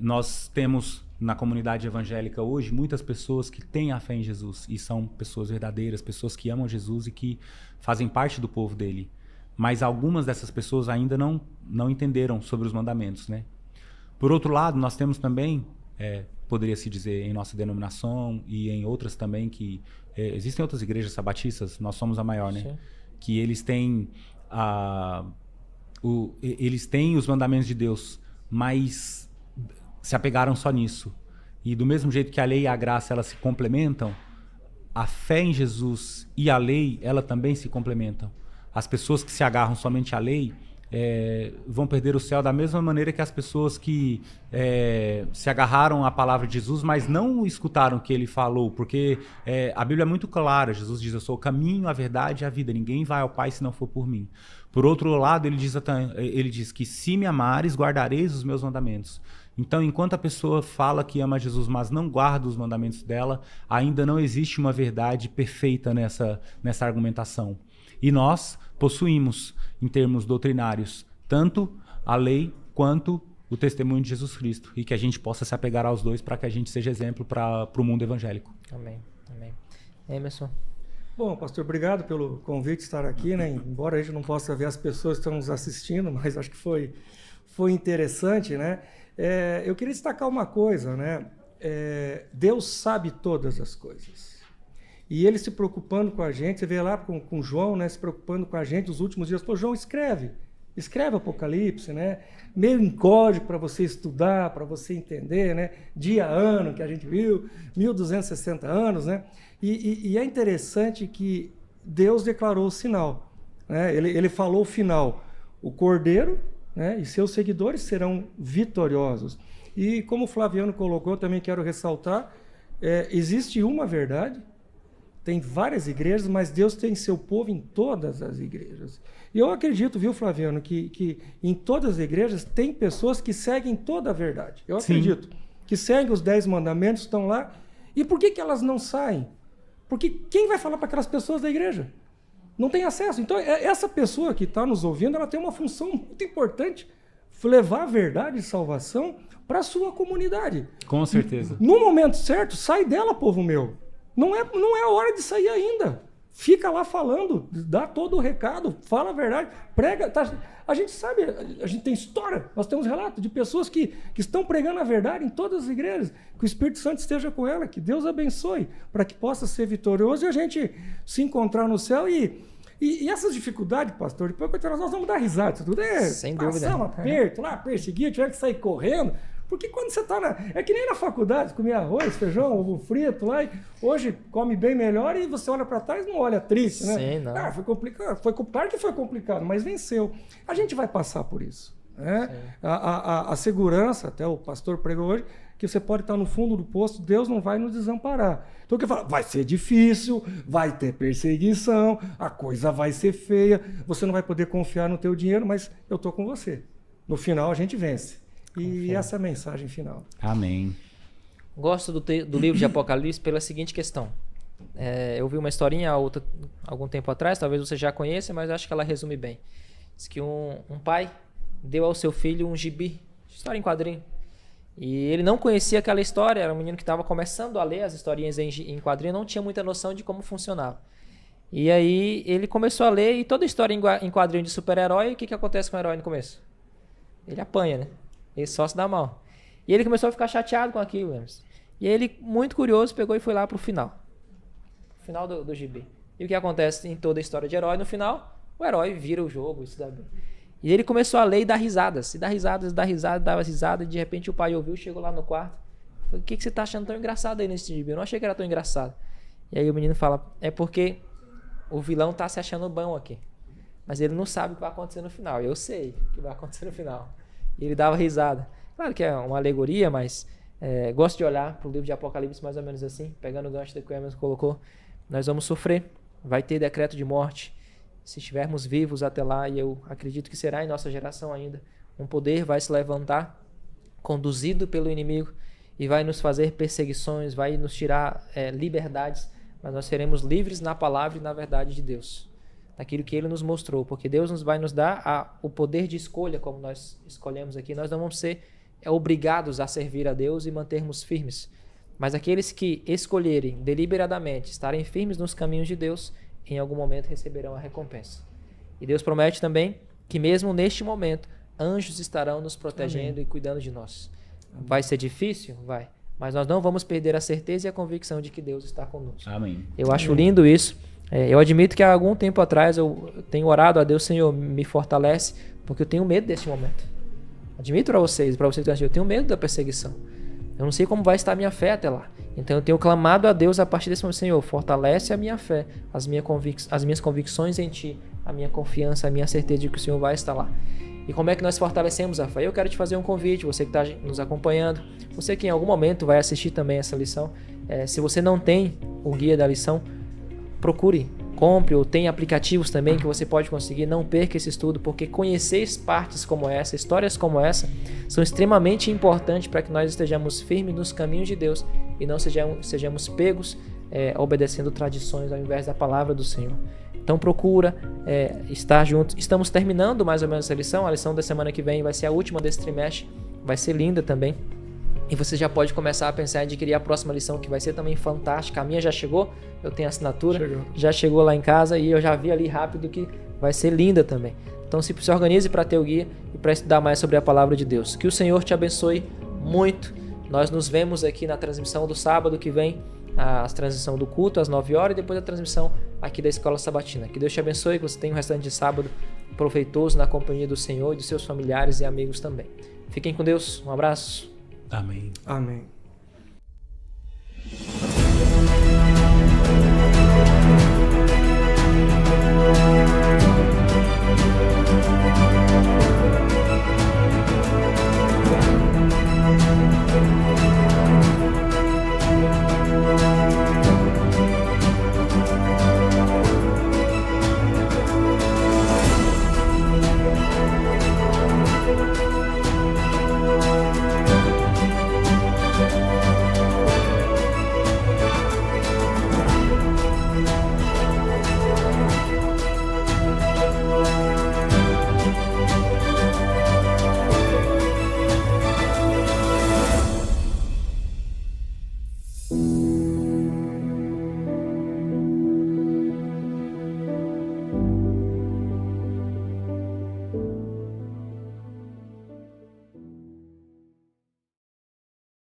Nós temos na comunidade evangélica hoje muitas pessoas que têm a fé em Jesus e são pessoas verdadeiras, pessoas que amam Jesus e que fazem parte do povo dele. Mas algumas dessas pessoas ainda não entenderam sobre os mandamentos, né? Por outro lado, nós temos também, poderia-se dizer em nossa denominação e em outras também, que existem outras igrejas sabatistas, nós somos a maior, né? Sim. Que eles têm eles têm os mandamentos de Deus, mas se apegaram só nisso. E do mesmo jeito que a lei e a graça elas se complementam, a fé em Jesus e a lei, ela também se complementam. As pessoas que se agarram somente à lei vão perder o céu da mesma maneira que as pessoas que se agarraram à palavra de Jesus, mas não escutaram o que ele falou, porque a Bíblia é muito clara. Jesus diz: eu sou o caminho, a verdade e a vida, ninguém vai ao Pai se não for por mim. Por outro lado, ele diz que se me amares, guardareis os meus mandamentos. Então, enquanto a pessoa fala que ama Jesus, mas não guarda os mandamentos dela, ainda não existe uma verdade perfeita nessa argumentação. E nós possuímos, em termos doutrinários, tanto a lei quanto o testemunho de Jesus Cristo. E que a gente possa se apegar aos dois para que a gente seja exemplo para o mundo evangélico. Amém. Amém. Emerson. Bom, pastor, obrigado pelo convite de estar aqui, né? Embora a gente não possa ver as pessoas que estão nos assistindo, mas acho que foi interessante, né? Eu queria destacar uma coisa, né? Deus sabe todas as coisas. E ele se preocupando com a gente, você vê lá com João, né? Se preocupando com a gente nos últimos dias. Pô, João, escreve Apocalipse, né? Meio em código para você estudar, para você entender, né? Dia, ano que a gente viu, 1260 anos, né? E é interessante que Deus declarou o sinal, né? Ele falou o final: o Cordeiro, né, e seus seguidores serão vitoriosos. E como o Flaviano colocou, também quero ressaltar, existe uma verdade, tem várias igrejas, mas Deus tem seu povo em todas as igrejas. E eu acredito, viu, Flaviano, que em todas as igrejas tem pessoas que seguem toda a verdade. Eu acredito. Sim. Que seguem os 10 mandamentos, estão lá. E por que elas não saem? Porque quem vai falar para aquelas pessoas da igreja? Não tem acesso. Então, essa pessoa que está nos ouvindo, ela tem uma função muito importante: levar a verdade e salvação para a sua comunidade. Com certeza. No momento certo, sai dela, povo meu. Não é a hora de sair ainda. Fica lá falando, dá todo o recado, fala a verdade, prega. Tá, a gente sabe, a gente tem história, nós temos relatos de pessoas que estão pregando a verdade em todas as igrejas. Que o Espírito Santo esteja com ela, que Deus abençoe, para que possa ser vitorioso e a gente se encontrar no céu. E essas dificuldades, pastor, depois nós vamos dar risada. Isso tudo sem dúvida. Passar um aperto lá, perseguir, tiver que sair correndo. Porque quando você está é que nem na faculdade, comia arroz, feijão, ovo frito lá, e hoje come bem melhor e você olha para trás e não olha triste, né? Sim, não. Foi complicado. Claro que foi complicado, mas venceu. A gente vai passar por isso, né? A segurança, até o pastor pregou hoje, que você pode estar no fundo do poço, Deus não vai nos desamparar. Então o que eu falo? Vai ser difícil, vai ter perseguição, a coisa vai ser feia, você não vai poder confiar no teu dinheiro, mas eu estou com você. No final a gente vence. E essa é a mensagem final. Amém. Gosto do livro de Apocalipse pela seguinte questão. Eu vi uma historinha algum tempo atrás, talvez você já conheça, mas acho que ela resume bem. Diz que um pai deu ao seu filho um gibi, história em quadrinho. E ele não conhecia aquela história, era um menino que estava começando a ler as historinhas em quadrinho, não tinha muita noção de como funcionava. E aí ele começou a ler, e toda história em quadrinho de super-herói, o que acontece com o herói no começo? Ele apanha, né? Ele só se dá mal. E ele começou a ficar chateado com aquilo, Emerson. E aí ele, muito curioso, pegou e foi lá pro final. final do gibi. E o que acontece em toda a história de herói? No final, o herói vira o jogo, isso dá bem. E ele começou a ler e dar risadas. E dá risadas, dava risada. E de repente o pai ouviu, chegou lá no quarto. Falou, o que você tá achando tão engraçado aí nesse gibi? Eu não achei que era tão engraçado. E aí o menino fala, é porque o vilão tá se achando bom aqui. Mas ele não sabe o que vai acontecer no final. Eu sei o que vai acontecer no final. E ele dava risada. Claro que é uma alegoria, mas gosto de olhar para o livro de Apocalipse mais ou menos assim, pegando o gancho que o Emerson colocou. Nós vamos sofrer, vai ter decreto de morte. Se estivermos vivos até lá, e eu acredito que será em nossa geração ainda, um poder vai se levantar, conduzido pelo inimigo, e vai nos fazer perseguições, vai nos tirar liberdades, mas nós seremos livres na palavra e na verdade de Deus, daquilo que Ele nos mostrou, porque Deus vai nos dar o poder de escolha, como nós escolhemos aqui. Nós não vamos ser obrigados a servir a Deus e mantermos firmes, mas aqueles que escolherem deliberadamente estarem firmes nos caminhos de Deus, em algum momento receberão a recompensa. E Deus promete também que mesmo neste momento, anjos estarão nos protegendo Amém. E cuidando de nós. Vai ser difícil? Vai. Mas nós não vamos perder a certeza e a convicção de que Deus está conosco. Amém. Eu acho lindo isso. Eu admito que há algum tempo atrás eu tenho orado a Deus, Senhor, me fortalece, porque eu tenho medo deste momento. Admito para vocês que eu tenho medo da perseguição. Eu não sei como vai estar a minha fé até lá. Então eu tenho clamado a Deus a partir desse momento, Senhor, fortalece a minha fé, as minhas convicções em Ti, a minha confiança, a minha certeza de que o Senhor vai estar lá. E como é que nós fortalecemos a fé? Eu quero te fazer um convite, você que está nos acompanhando, você que em algum momento vai assistir também essa lição. Se você não tem o guia da lição, procure, compre, ou tem aplicativos também que você pode conseguir. Não perca esse estudo, porque conhecer partes como essa, histórias como essa, são extremamente importantes para que nós estejamos firmes nos caminhos de Deus e não sejamos pegos obedecendo tradições ao invés da palavra do Senhor. Então procura estar junto. Estamos terminando mais ou menos essa lição. A lição da semana que vem vai ser a última desse trimestre, vai ser linda também. E você já pode começar a pensar em adquirir a próxima lição, que vai ser também fantástica. A minha já chegou, eu tenho assinatura, já chegou lá em casa e eu já vi ali rápido que vai ser linda também. Então se organize para ter o guia e para estudar mais sobre a palavra de Deus. Que o Senhor te abençoe muito. Nós nos vemos aqui na transmissão do sábado que vem, a transmissão do culto às 9 horas e depois a transmissão aqui da Escola Sabatina. Que Deus te abençoe, que você tenha um restante de sábado proveitoso na companhia do Senhor e dos seus familiares e amigos também. Fiquem com Deus, um abraço. Amém. Amém.